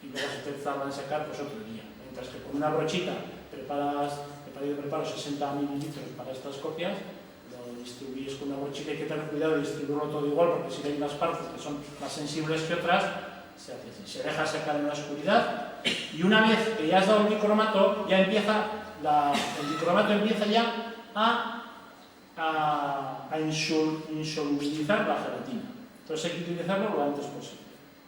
y luego se te tarda en secar pues otro día. Mientras que con una brochita preparo 60 mililitros para estas copias, lo distribuyes con una brochita, hay que tener cuidado de distribuirlo todo igual porque si hay unas partes que son más sensibles que otras, se hace así. Se deja secar en la oscuridad y una vez que ya has dado el dicromato, ya empieza el dicromato empieza ya a insolubilizar la gelatina. Entonces hay que utilizarlo lo antes posible.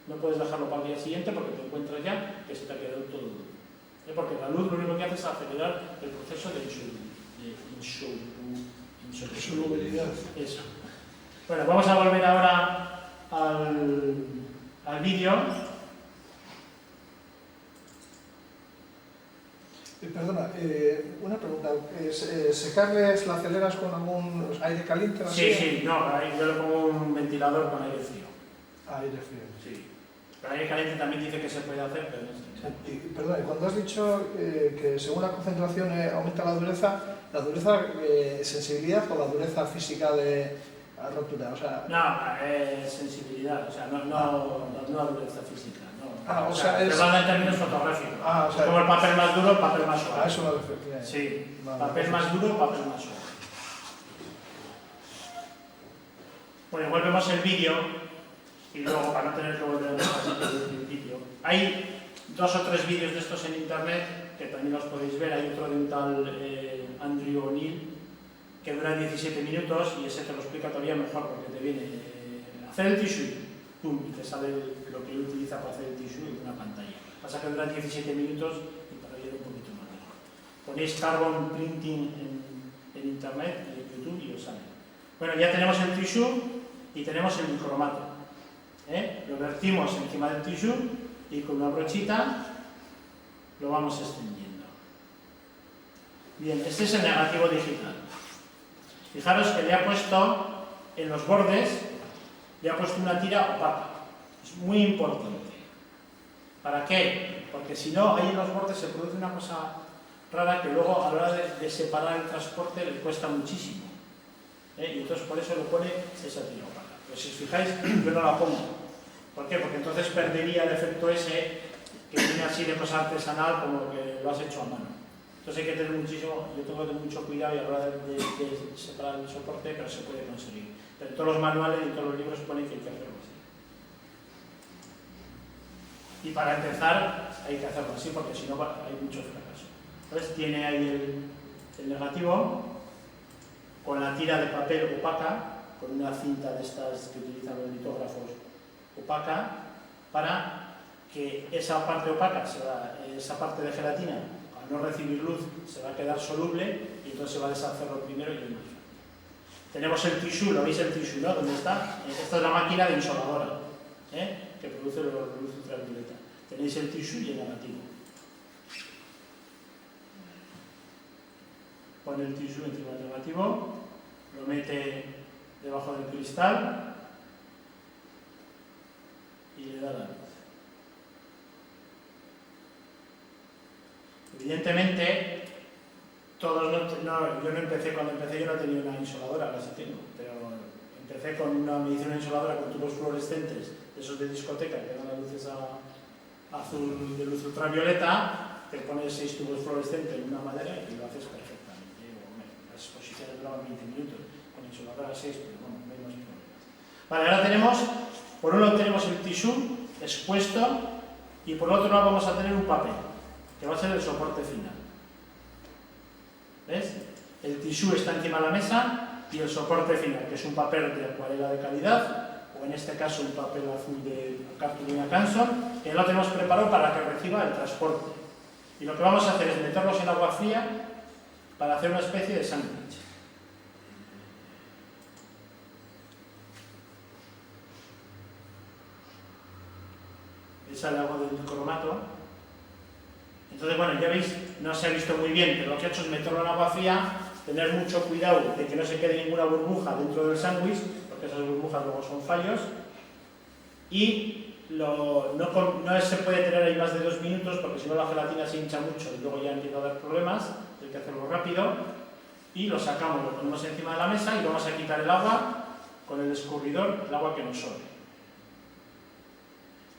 No puedes dejarlo para el día siguiente porque te encuentras ya que se te ha quedado todo duro. Porque la luz lo único que hace es acelerar el proceso de insolubilidad. Eso. Bueno, vamos a volver ahora al vídeo. Perdona, una pregunta. ¿Secarles la aceleras con algún aire caliente? Sí, no, yo le pongo un ventilador con aire frío. Aire frío. Sí. Pero aire caliente también dice que se puede hacer, pero no sé. Perdona, cuando has dicho que según la concentración aumenta la dureza sensibilidad o la dureza física de la rotura? O sea, no, sensibilidad, o sea, no dureza física. No. O sea, es... en términos fotográficos. O sea, como el papel más duro, el papel más suave. Eso lo refería. Sí, vale, papel más duro, papel más suave. Bueno, volvemos el vídeo y luego, para no tener que volver a ver el principio, hay 2 o 3 vídeos de estos en internet que también los podéis ver. Hay otro de un tal Andrew O'Neill que dura 17 minutos y ese te lo explica todavía mejor porque te viene hacer el tissue, pum, y te sale lo que él utiliza para hacer el tissue en una pantalla. Pasa que dura 17 minutos y para ir un poquito más lejos. Ponéis carbon printing en internet, en YouTube y os sale. Bueno, ya tenemos el tissue y tenemos el dicromato. Lo vertimos encima del tissue y con una brochita lo vamos extendiendo. Bien, este es el negativo digital. Fijaros que le ha puesto en los bordes, le ha puesto una tira opaca. Es muy importante. ¿Para qué? Porque si no, ahí en los bordes se produce una cosa rara que luego a la hora de separar el transporte le cuesta muchísimo. Y entonces por eso le pone esa tira opaca. Pero si os fijáis, yo no la pongo. ¿Por qué? Porque entonces perdería el efecto ese que viene así de cosa artesanal como que lo has hecho a mano. Entonces hay que tener muchísimo, yo tengo que tener mucho cuidado y a la hora de separar el soporte, pero se puede conseguir. Pero en todos los manuales y en todos los libros pone que hay que hacerlo así. Y para empezar hay que hacerlo así porque si no hay mucho fracaso. Entonces tiene ahí el negativo con la tira de papel opaca, con una cinta de estas que utilizan los litógrafos opaca, para que esa parte opaca, esa parte de gelatina, al no recibir luz, se va a quedar soluble y entonces se va a deshacer lo primero y el más fácil. Tenemos el tissue, ¿lo veis el tissue, no? ¿Dónde está? Esta es la máquina de insoladora, que produce la luz ultravioleta. Tenéis el tissue y el negativo. Pone el tissue encima del negativo, lo mete debajo del cristal y le da la luz. Evidentemente, Todos yo no empecé, cuando empecé yo no tenía una insoladora, ahora sí tengo, pero empecé con me hice una insoladora con tubos fluorescentes, esos de discoteca, que dan las luces azul de luz ultravioleta, te pones 6 tubos fluorescentes en una madera y lo haces perfectamente. Las exposiciones duraban 20 minutos, con insoladora 6, pero bueno, menos problemas. Vale, ahora tenemos, por un lado tenemos el tisú expuesto y por otro lado vamos a tener un papel, que va a ser el soporte final. ¿Ves? El tisú está encima de la mesa y el soporte final, que es un papel de acuarela de calidad, o en este caso un papel azul de cartulina Canson, que ya lo tenemos preparado para que reciba el transporte. Y lo que vamos a hacer es meterlos en agua fría para hacer una especie de sándwich. Esa es el agua del cromato. Entonces, bueno, ya veis, no se ha visto muy bien, pero lo que he hecho es meterlo en agua fría, tener mucho cuidado de que no se quede ninguna burbuja dentro del sándwich, porque esas burbujas luego son fallos, y no se puede tener ahí más de 2 minutos, porque si no la gelatina se hincha mucho y luego ya empieza a dar problemas, hay que hacerlo rápido, y lo sacamos, lo ponemos encima de la mesa y vamos a quitar el agua con el escurridor, el agua que nos sobre.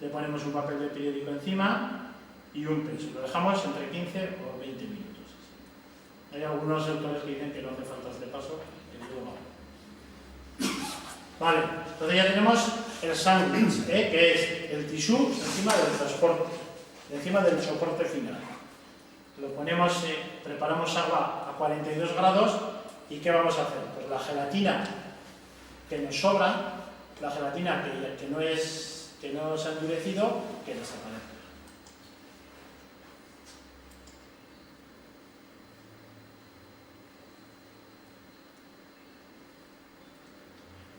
Le ponemos un papel de periódico encima y un peso. Lo dejamos entre 15 o 20 minutos. Hay algunos autores que dicen que no hace falta este paso, que digo no. Vale, entonces ya tenemos el sándwich, que es el tisú encima del transporte, encima del soporte final. Lo ponemos, preparamos agua a 42 grados y ¿qué vamos a hacer? Pues la gelatina que nos sobra, la gelatina que no se ha endurecido, que desaparece.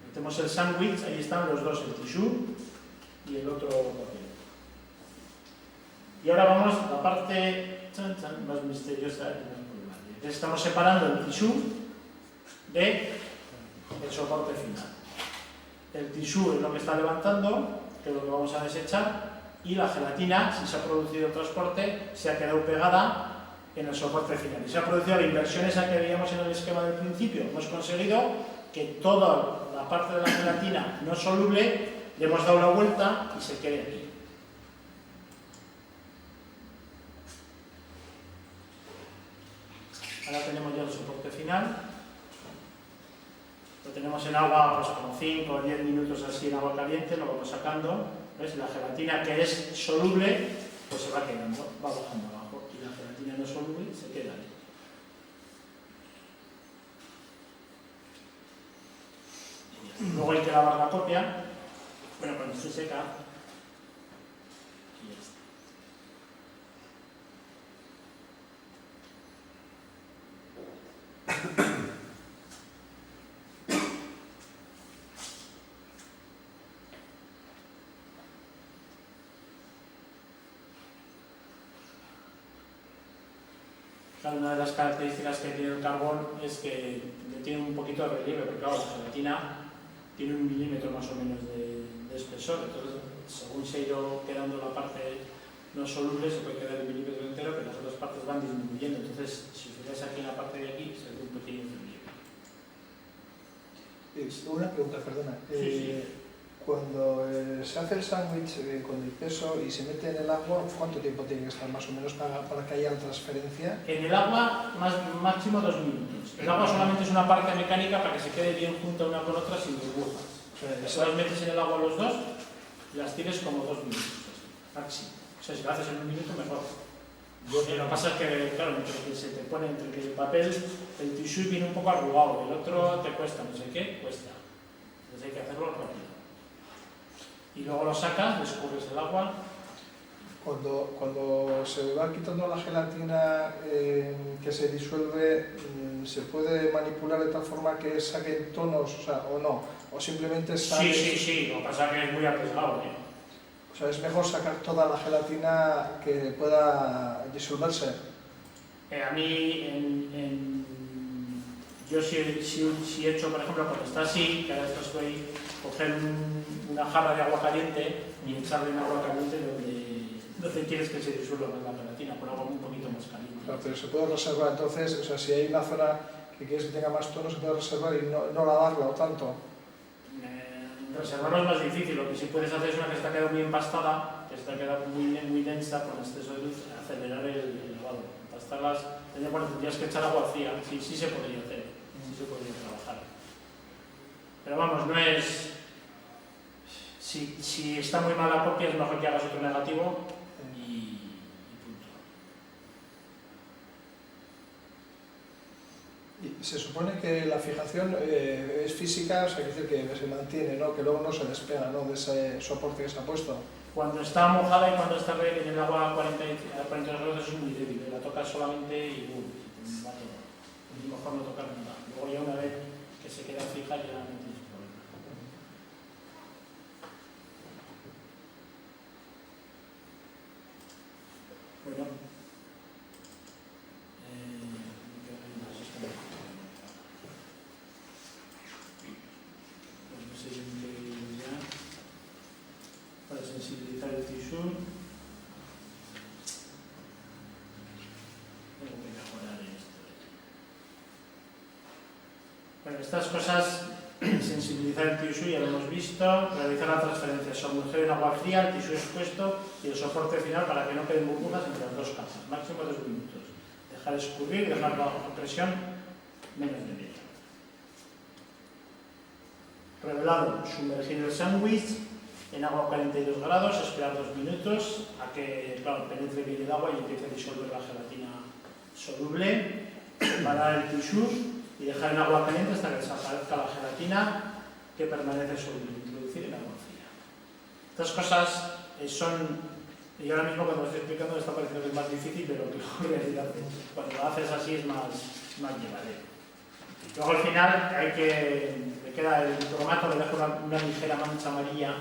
Metemos el sándwich, ahí están los dos, el tisú y el otro papel. Y ahora vamos a la parte más misteriosa y más problemática. Estamos separando el tisú del soporte final. El tisú es lo que está levantando, que es lo que vamos a desechar, y la gelatina, si se ha producido el transporte, se ha quedado pegada en el soporte final. Y se ha producido la inversión esa que veíamos en el esquema del principio. Hemos conseguido que toda la parte de la gelatina no soluble le hemos dado la vuelta y se quede aquí. Ahora tenemos ya el soporte final. Lo tenemos en agua, pues como 5 o 10 minutos así en agua caliente, lo vamos sacando. ¿Ves? La gelatina que es soluble, pues se va quedando, va bajando abajo. Y la gelatina no soluble se queda ahí. Luego hay que lavar la copia, bueno, cuando esté seca, y ya está. Claro, una de las características que tiene el carbón es que tiene un poquito de relieve, porque claro, la gelatina tiene 1 milímetro más o menos de espesor, entonces según se ha ido quedando la parte no soluble se puede quedar el milímetro entero, pero las otras partes van disminuyendo, entonces si os fijáis aquí en la parte de aquí se ve un pequeño relieve. Una pregunta, perdona. Sí. Cuando se hace el sándwich con el peso y se mete en el agua, ¿cuánto tiempo tiene que estar más o menos para que haya la transferencia? En el agua, máximo 2 minutos. El agua solamente es una parte mecánica para que se quede bien junta una con otra sin burbujas. Si las metes en el agua los dos, las tienes como 2 minutos, máximo. O sea, si lo haces en 1 minuto, mejor. Lo que pasa es que, claro, entre que se te pone, entre que el papel, el tisú viene un poco arrugado, el otro te cuesta, no sé qué, cuesta. Entonces hay que hacerlo rápido. Y luego lo sacas, le escurres el agua. Cuando se va quitando la gelatina que se disuelve, ¿se puede manipular de tal forma que saquen tonos, o no? ¿O simplemente sale? Sí, lo que pasa es que es muy arriesgado, O sea, es mejor sacar toda la gelatina que pueda disolverse. A mí, yo si he hecho, por ejemplo, cuando está así, que ahora estoy coger una jarra de agua caliente y echarle en agua caliente donde quieres que se disuelva más la gelatina, por algo un poquito más caliente. Claro, pero se puede reservar entonces, o sea, si hay una zona que quieres que tenga más tono, se puede reservar y no lavarla o tanto. Reservarlo es más difícil, lo que sí puedes hacer es una que está quedando muy empastada, que está quedando muy densa con exceso de luz, acelerar el lavado. Empastarlas, tendrías que echar agua fría, sí se podría hacer, sí se podría trabajar. Pero vamos, no es... Si está muy mal la copia es mejor que hagas otro negativo y punto. Y se supone que la fijación es física, o sea, que se mantiene, ¿no? Que luego no se despega, ¿no? De ese soporte que se ha puesto. Cuando está mojada y cuando está en el agua a 42 grados es muy débil, la tocas solamente y vale, es mejor no tocar nada. Luego ya una vez que se queda fija ya no tienes problema. Bueno, para sensibilizar el tisú tengo que mejorar esto. Bueno, estas cosas, sensibilizar el tisú ya lo hemos visto, realizar la transferencia, sumergir en agua fría, el tisú expuesto y el soporte final para que no queden burbujas entre las dos capas, máximo 2 minutos. Dejar escurrir y dejar bajo presión menos de media. Revelado, sumergir el sándwich en agua a 42 grados, esperar 2 minutos a que penetre bien el agua y empiece a disolver la gelatina soluble, separar el tisú y dejar en agua caliente hasta que desaparezca la gelatina que permanece soluble, introducir en agua fría. Estas cosas son, y ahora mismo cuando lo estoy explicando me está pareciendo que es más difícil de lo que en realidad es. Cuando lo haces así es más llevadero. Luego al final le queda el cromato, le dejo una ligera mancha amarilla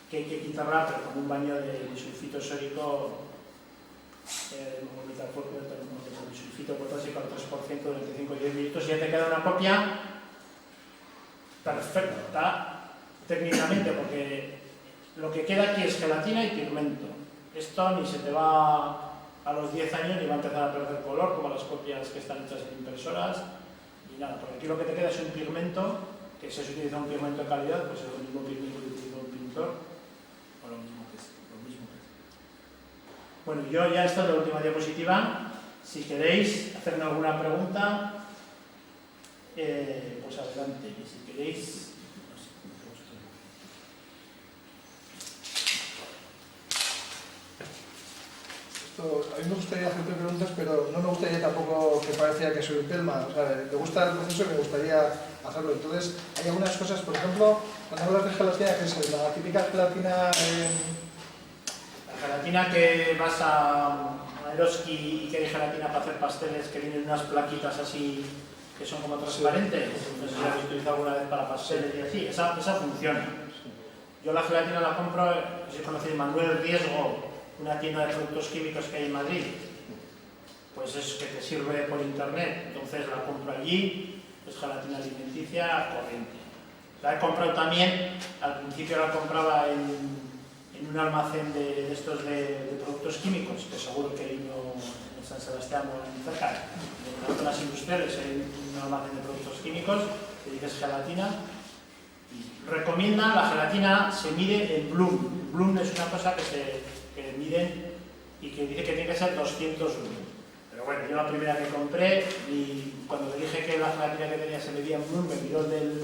que hay que quitarla, pero con un baño de sulfito sódico, sulfito potásico al 3% durante 5 o 10 minutos y ya te queda una copia perfecta técnicamente, porque lo que queda aquí es gelatina y pigmento. Esto ni se te va a los 10 años ni va a empezar a perder color como las copias que están hechas en impresoras ni nada, porque aquí lo que te queda es un pigmento, que si has utilizado un pigmento de calidad, pues es el mismo pigmento que utiliza un pintor o lo mismo que es. Bueno, yo ya esta es la última diapositiva. Si queréis hacerme alguna pregunta, pues adelante. Y si queréis... A mí me gustaría hacerte preguntas, pero no me gustaría tampoco que pareciera que soy un pelma. O sea, te gusta el proceso y me gustaría hacerlo. Entonces, hay algunas cosas, por ejemplo, cuando hablas de gelatina, que es la típica gelatina... La gelatina que vas a Eroski y que hay gelatina para hacer pasteles que vienen unas plaquitas así que son como transparentes. No sé si la habéis utilizado alguna vez para pasteles y así. Esa funciona. Yo la gelatina la compro, si conocéis Manuel Riesgo, una tienda de productos químicos que hay en Madrid, pues es que te sirve por internet, entonces la compro allí, es gelatina alimenticia corriente. La he comprado también, al principio la compraba en un almacén de estos de productos químicos, que seguro que hay uno en San Sebastián o en cerca, en las zonas industriales hay un almacén de productos químicos que dices gelatina. Recomienda, la gelatina se mide en Bloom. Bloom es una cosa que miden y que dice que tiene que ser 200 Bloom. Pero bueno, yo la primera que compré, y cuando le dije que la gelatina que tenía se medía en Bloom, me miró de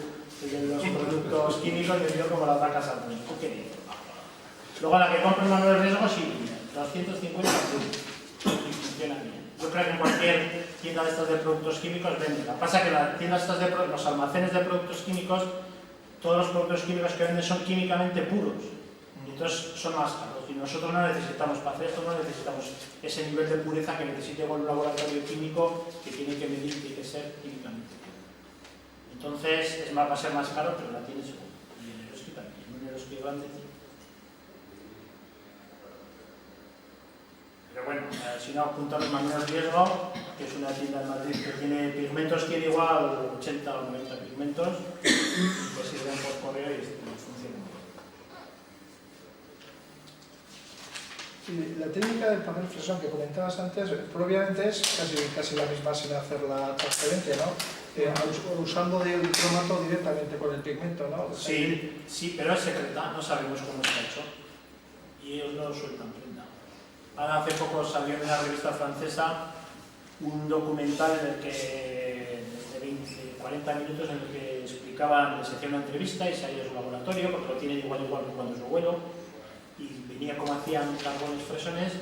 los productos químicos y me miró como las vacas al mundo. ¿Tú qué dices? Luego la que compro en Manuel Riesgo sí, 250 Bloom. Y funciona bien. Yo creo que en cualquier tienda de estas de productos químicos venden. Lo que pasa es que las tiendas estas los almacenes de productos químicos, todos los productos químicos que venden son químicamente puros. Y entonces son más caros. Y nosotros no necesitamos, para hacer esto no necesitamos ese nivel de pureza que necesite un laboratorio químico que tiene que medir y tiene que ser químicamente puro. Entonces va a ser más caro, pero la tiene seguro. Y en Eroski también, en un Eroski grande. Pero bueno, si no, apuntaros Manuel Riesgo, que es una tienda en Madrid que tiene pigmentos, tiene igual 80 o 90 pigmentos, que sirven por correo y funciona. Y la técnica del papel fresón que comentabas antes, probablemente es casi la misma sin hacerla transparente, ¿no? Usando el cromato directamente con el pigmento, ¿no? Sí, sí, pero es secreta, no sabemos cómo está hecho. Y ellos no lo sueltan prenda. Ahora hace poco salió en una revista francesa un documental en el que, de 40 minutos, en el que explicaban, les hacía una entrevista y salía de su laboratorio, porque lo tienen igual que cuando es abuelo, y venía cómo hacían carbones fresones.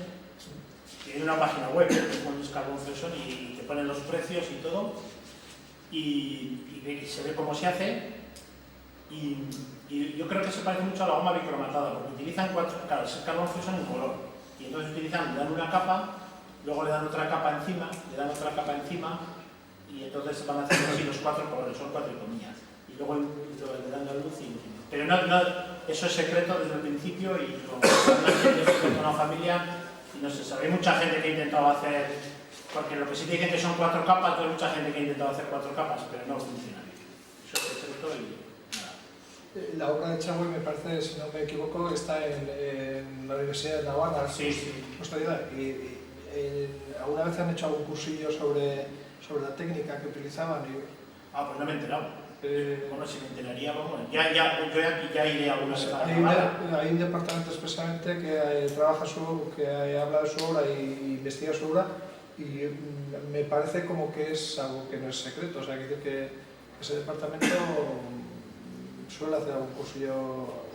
Tiene una página web, que pones carbón fresón y te ponen los precios y todo, y se ve cómo se hace. Y yo creo que se parece mucho a la goma bicromatada, porque utilizan claro, es carbón fresón en color, y entonces le dan una capa, luego le dan otra capa encima, y entonces van haciendo así los 4 colores, son 4 comillas, y luego le dan la luz pero eso es secreto desde el principio, y con la familia, y no se sabe. Hay mucha gente que ha intentado hacer, porque lo que sí te dicen que son 4 capas, hay mucha gente que ha intentado hacer 4 capas, pero no funciona bien. Eso es secreto y... La obra de Echagüe, me parece, si no me equivoco, está en la Universidad de Navarra. Sí, sí. ¿Alguna vez han hecho algún cursillo sobre la técnica que utilizaban? Pues no me he enterado. Bueno, si me enteraría, vamos, yo ya iré a alguna vez a Hay un departamento expresamente que trabaja que habla de su obra y investiga su obra, y me parece como que es algo que no es secreto. O sea, que ese departamento suele hacer algún cursillo.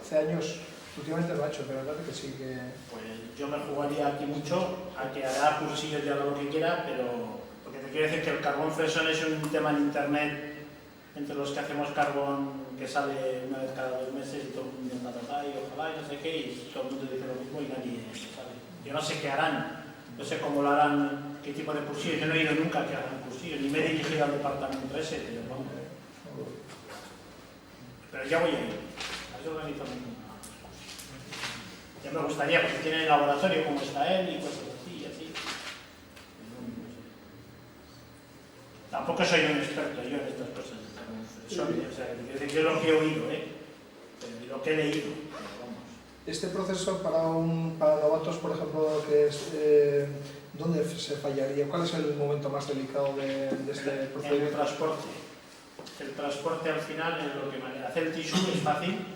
Hace años, últimamente lo ha hecho, pero es verdad que sí que... Pues yo me jugaría aquí mucho a que hará cursillos y haga lo que quiera, pero... Porque te quiero decir que el carbón fresón es un tema en internet entre los que hacemos carbón que sale una vez cada 2 meses y todo el mundo patatá y ojalá y no sé qué, y todo el mundo dice lo mismo y nadie sabe. Yo no sé qué harán, no sé cómo lo harán, qué tipo de cursillos. Yo no he ido nunca que hagan cursillos, ni me he dirigido al departamento ese, pero vamos. Pero ya voy a ir, a eso organizamos una. Ya me gustaría, porque tiene el laboratorio como está él y cosas así y así. Tampoco soy un experto yo en estas cosas. O sea, yo lo que he oído, lo que he leído. Vamos. Este proceso para novatos, por ejemplo, que es, ¿dónde se fallaría? ¿Cuál es el momento más delicado de este procedimiento? El transporte. El transporte al final es lo que manera. Hacer el tissue es fácil,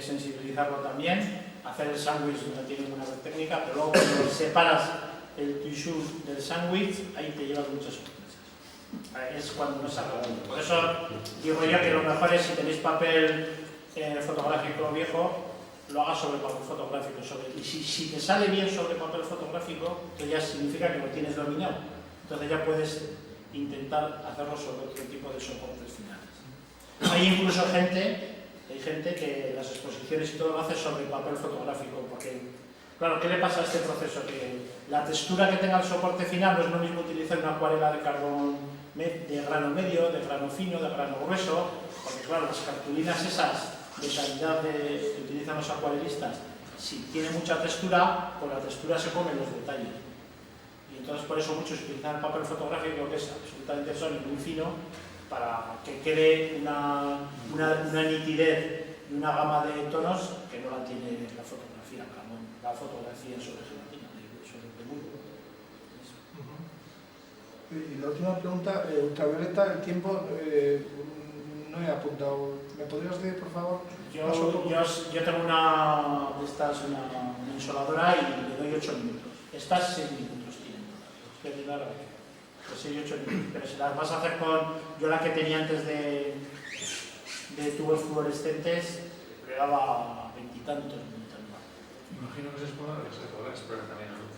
sensibilizarlo también. Hacer el sándwich no tiene ninguna técnica, pero luego cuando separas el tissue del sándwich, ahí te llevas muchas sorpresas. Es cuando no se acaba. Por eso digo yo que lo mejor es, si tenéis papel fotográfico viejo, lo hagas sobre papel fotográfico. Y si te sale bien sobre papel fotográfico, que ya significa que lo tienes dominado. Entonces ya puedes intentar hacerlo sobre otro tipo de soportes finales. Hay incluso gente que las exposiciones y todo lo hace sobre papel fotográfico, porque, claro, ¿qué le pasa a este proceso? Que la textura que tenga el soporte final no es lo mismo utilizar una acuarela de carbón de grano medio, de grano fino, de grano grueso, porque, claro, las cartulinas esas de calidad que utilizan los acuarelistas, si tiene mucha textura, pues la textura se come en los detalles. Y entonces por eso muchos utilizan el papel fotográfico, que es absolutamente sólido y muy fino, para que quede una nitidez y una gama de tonos que no la tiene la fotografía carbón, la fotografía sobre gelatina, sobre peludo. Y la última pregunta, ultravioleta, el tiempo, no he apuntado. ¿Me podrías decir, por favor? Yo tengo una insoladora y le doy 8 minutos. Estas 6 minutos tienen todas. Pues 6 y 8 minutos. Pero si las vas a hacer con... Yo la que tenía antes de tubos fluorescentes, le daba 20 y tantos minutos. Imagino que se podrá explorar también a luz.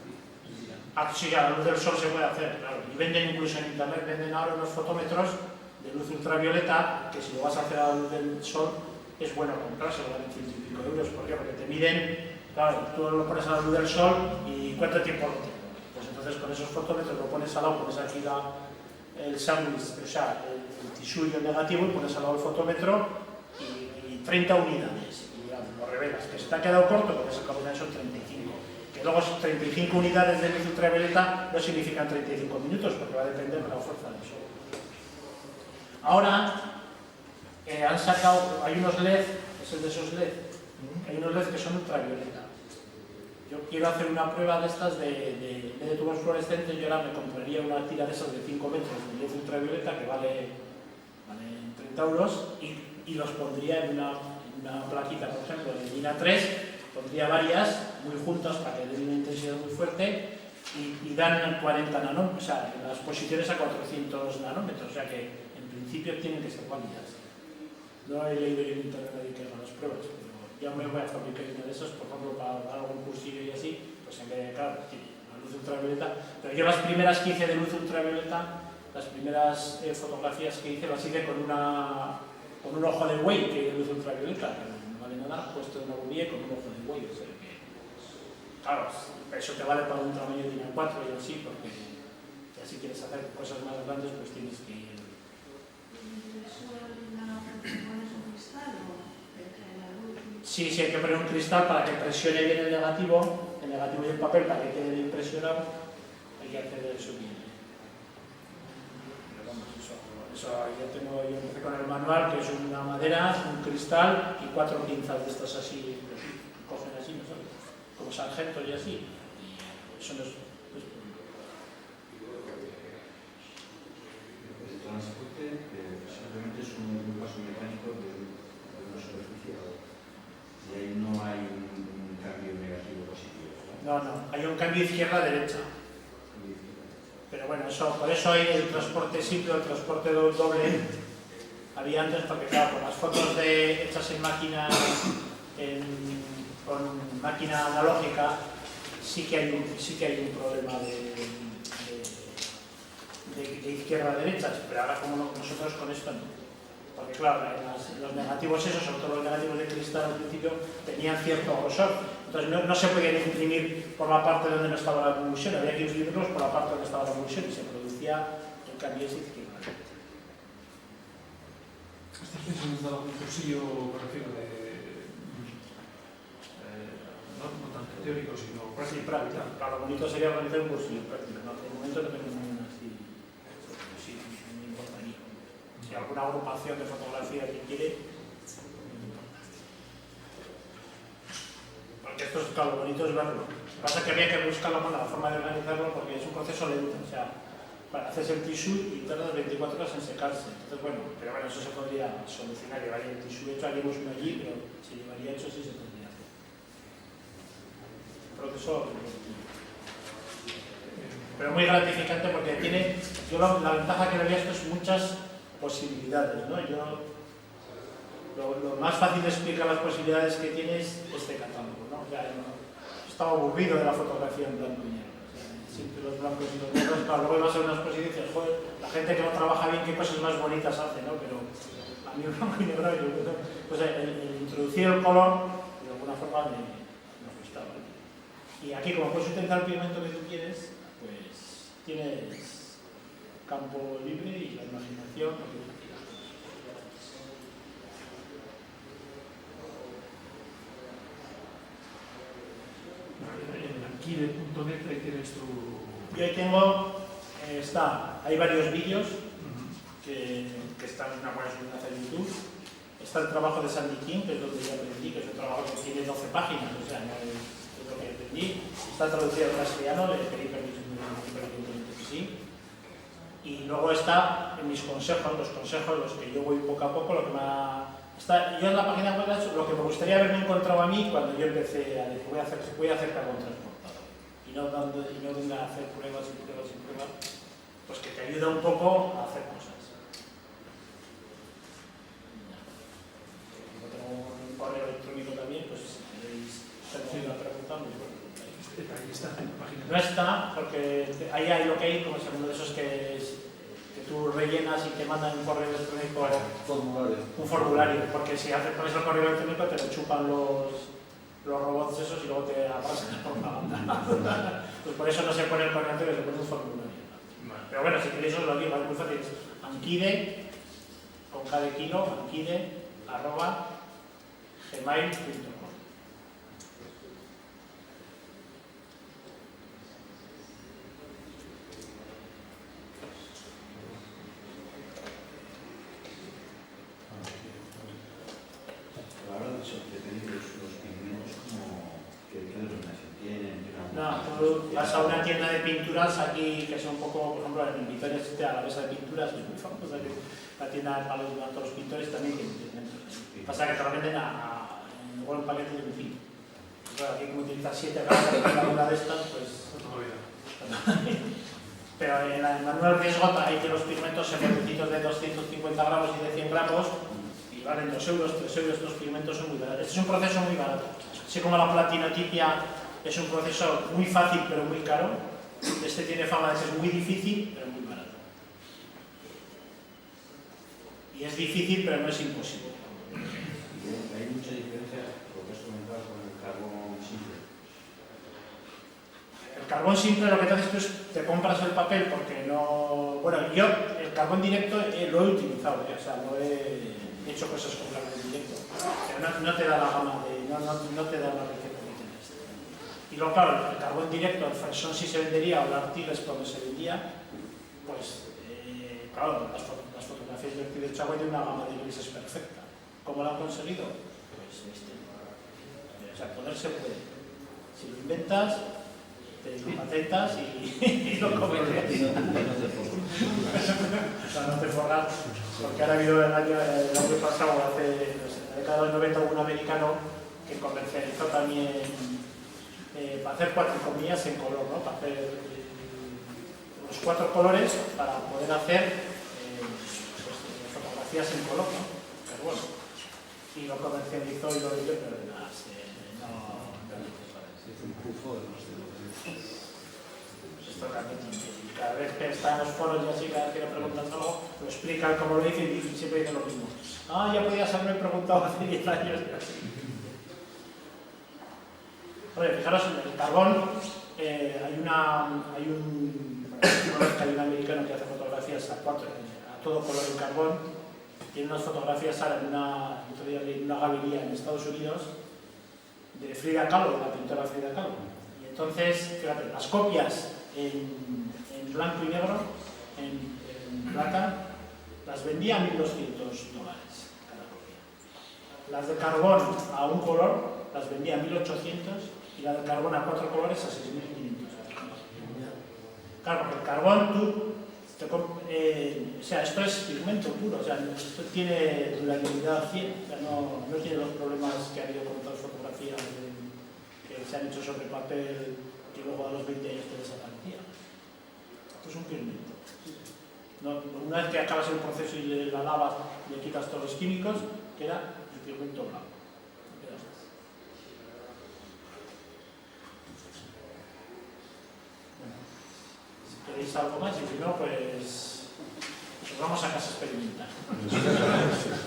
Sí, a la luz del sol se puede hacer, claro. Y venden incluso en internet, venden ahora unos fotómetros de luz ultravioleta, que si lo vas a hacer a la luz del sol, es bueno comprarse, lo valen 100 y pico euros. ¿Por qué? Porque te miden, claro, tú lo pones a la luz del sol y ¿cuánto tiempo lo tienes? Pues entonces con esos fotómetros lo pones al lado, pones aquí el sándwich, o sea, el tissue y el negativo, y pones al lado el fotómetro y 30 unidades. Y ya lo revelas, que se te ha quedado corto, porque esa cabeza son 35. Que luego 35 unidades de luz ultravioleta no significan 35 minutos, porque va a depender de la fuerza del sol. Ahora han sacado, hay unos LED, es el de esos LED, hay unos LED que son ultravioleta. yo quiero hacer una prueba de estas de tubos fluorescentes. Yo ahora me compraría una tira de esas de 5 metros de luz ultravioleta que vale 30 euros y los pondría en una plaquita, por ejemplo, de DIN A3, pondría varias muy juntas para que den una intensidad muy fuerte y dan 40 nanómetros, o sea, las posiciones a 400 nanómetros, o sea que en principio tienen que ser válidas. No he leído yo en internet nadie que haga las pruebas, pero ya me voy a fabricar una de esas, por ejemplo, para dar algún cursillo y así, pues en vez de, claro, la luz ultravioleta. Pero yo las primeras que hice de luz ultravioleta, las primeras fotografías que hice, las hice con un ojo de buey que de luz ultravioleta, que no vale nada, puesto en una bombilla con un ojo de buey. O sea que, claro, eso te vale para un tamaño de DIN A4 y así, porque ya si quieres hacer cosas más grandes, pues tienes que ir. Sí, sí, hay que poner un cristal para que presione bien el negativo y el papel para que quede bien presionado, hay que hacer eso bien. Pero vamos, eso yo empecé con el manual, que es una madera, un cristal y 4 pinzas de estas así, cogen así, ¿no sabes? Como sargentos y así. Y eso no es El transporte simplemente es un paso mecánico de una superficie. Y ahí no hay un cambio negativo positivo. No, hay un cambio izquierda-derecha. Pero bueno, por eso hay el transporte simple, el transporte doble. Había antes, porque claro, con las fotos hechas en máquina, con máquina analógica, sí que hay un problema de izquierda-derecha, pero ahora como nosotros con esto no. Porque claro, los negativos esos, sobre todo los negativos de cristal al principio, tenían cierto grosor. Entonces no se podían imprimir por la parte donde no estaba la convulsión, había que imprimirlos por la parte donde estaba la convulsión y se producía el cambio ese izquierda. ¿Estás pensando en dar algún cursillo, me refiero, no tanto teórico, sino Sí, práctico? práctica. Claro, lo bonito sería organizar un cursillo práctico. No, de momento no tengo ninguna así. Sí, me importaría. Si alguna agrupación de fotografía que quiere, no me importa. Porque esto es, claro, lo bonito es verlo. Lo que pasa es que había que buscar la forma de organizarlo porque es un proceso lento. O sea, haces el tissue y tardas 24 horas en secarse. Entonces, bueno, pero bueno, eso se podría solucionar. Llevaría el tissue hecho, haríamos uno allí, pero si llevaría hecho sí se podría hacer. Proceso pero muy gratificante porque tiene, la ventaja que le veo esto es muchas posibilidades, ¿no? Lo más fácil de explicar las posibilidades que tiene es este catálogo, ¿no? O sea, estaba aburrido de la fotografía en blanco y negro, o sea, siempre los blancos y los negros, claro, luego ibas a unas cosas y dices, joder, la gente que no trabaja bien, qué cosas más bonitas hace, ¿no? Pero a mí el blanco y negro, pues el introducir el color, de alguna forma me gustaba. Y aquí, como puedes utilizar el pigmento que tú quieres, pues tienes campo libre y la imaginación, lo que tú quieras. En Anquile.net ahí tienes tu... Y ahí tengo, hay varios vídeos que están en una buena subida en YouTube. Está el trabajo de Sandy King, que es donde yo aprendí, que es un trabajo que tiene 12 páginas, o sea, no es lo que aprendí. Está traducido al castellano, le pedí permiso que sí. Y luego está en mis consejos, los que yo voy poco a poco, lo que yo en la página web lo que me gustaría haberme encontrado a mí cuando yo empecé a decir, voy a hacer carbón transportado. Y no venga a hacer pruebas y pruebas y pruebas, pues que te ayuda un poco a hacer cosas. Un correo electrónico también, pues si queréis hacer una pregunta, muy bueno. Ahí está, en la página. No está, porque ahí hay lo que hay, como es uno de esos que tú rellenas y te mandan un correo electrónico, un formulario, porque si pones el correo electrónico te lo chupan los robots esos y luego te aparecen por la banda. Pues por eso no se pone el correo electrónico, se pone un formulario. Pero bueno, si queréis os lo digo, es muy fácil, es anquide, con K de kilo, anquide@gmail.com. Ahora de pedir los pigmentos como que denominación tienen, No, tú vas a una tienda de pinturas aquí, que son un poco, por ejemplo, en Vitoria existe la mesa de pinturas, que es muy famosa, que la tienda para todos los pintores también tiene elementos. Pasa que te lo venden igual un paquete de un fin. Claro, aquí como utilizas 7 gramos de cada una de estas, pues... Pero en el manual Riesgo hay que los pigmentos en botecitos de 250 gramos y de 100 gramos y valen 2 euros, 3 euros, estos pigmentos son muy baratos. Este es un proceso muy barato. Así como la platinotipia es un proceso muy fácil pero muy caro, este tiene fama de ser muy difícil pero muy barato. Y es difícil pero no es imposible. Hay mucha diferencia, lo que has comentado, con el carbón simple. El carbón simple lo que te haces tú es te compras el papel porque no... Bueno, yo el carbón directo lo he utilizado, o sea, lo he hecho cosas con carbón directo, pero no te da la gama de... no te da la receta que tienes. Y luego, claro, el carbón directo, el fresón sí se vendería, o el Artiles cuando se vendía, pues, claro, las fotografías de Ortiz de Chagüe tienen una gama de grises perfecta. ¿Cómo lo han conseguido? Pues, o sea, poder se puede. Si lo inventas, te patentas y lo cometes. O sea, no te forras, porque ahora ha habido el año pasado, en la década del 90, un americano que comercializó también para hacer cuatricomías en color, ¿no? Para hacer los 4 colores para poder hacer fotografías en color, ¿no? Pero bueno, y lo comercializó y lo vendió, pero no Es un pufo de los esto realmente, cada vez que está en los foros y así, cada vez que le preguntas algo, lo explican como lo dicen y siempre dicen lo mismo. Ah, ya podías haberme preguntado hace 10 años y así. Oye, fijaros, en el carbón hay un americano que hace fotografías a todo color en carbón. Tiene unas fotografías ahora en una galería en Estados Unidos de Frida Kahlo, de la pintora Frida Kahlo. Y entonces, fíjate, las copias en blanco y negro, en plata, las vendía a $1.200 cada copia. Las de carbón a un color las vendía a 1.800 y la de carbón a 4 colores a 6.500. Claro, porque el carbón o sea, esto es pigmento puro, o sea, esto tiene durabilidad 100, o sea, no tiene los problemas que ha habido con otras fotografías que se han hecho sobre papel que luego a los 20 años te desaparecía. Esto es un pigmento. Una vez que acabas el proceso y la lavas, le quitas todos los químicos, queda el pigmento blanco. ¿Queréis algo más? Y si no, pues nos vamos a casa a experimentar. Gracias.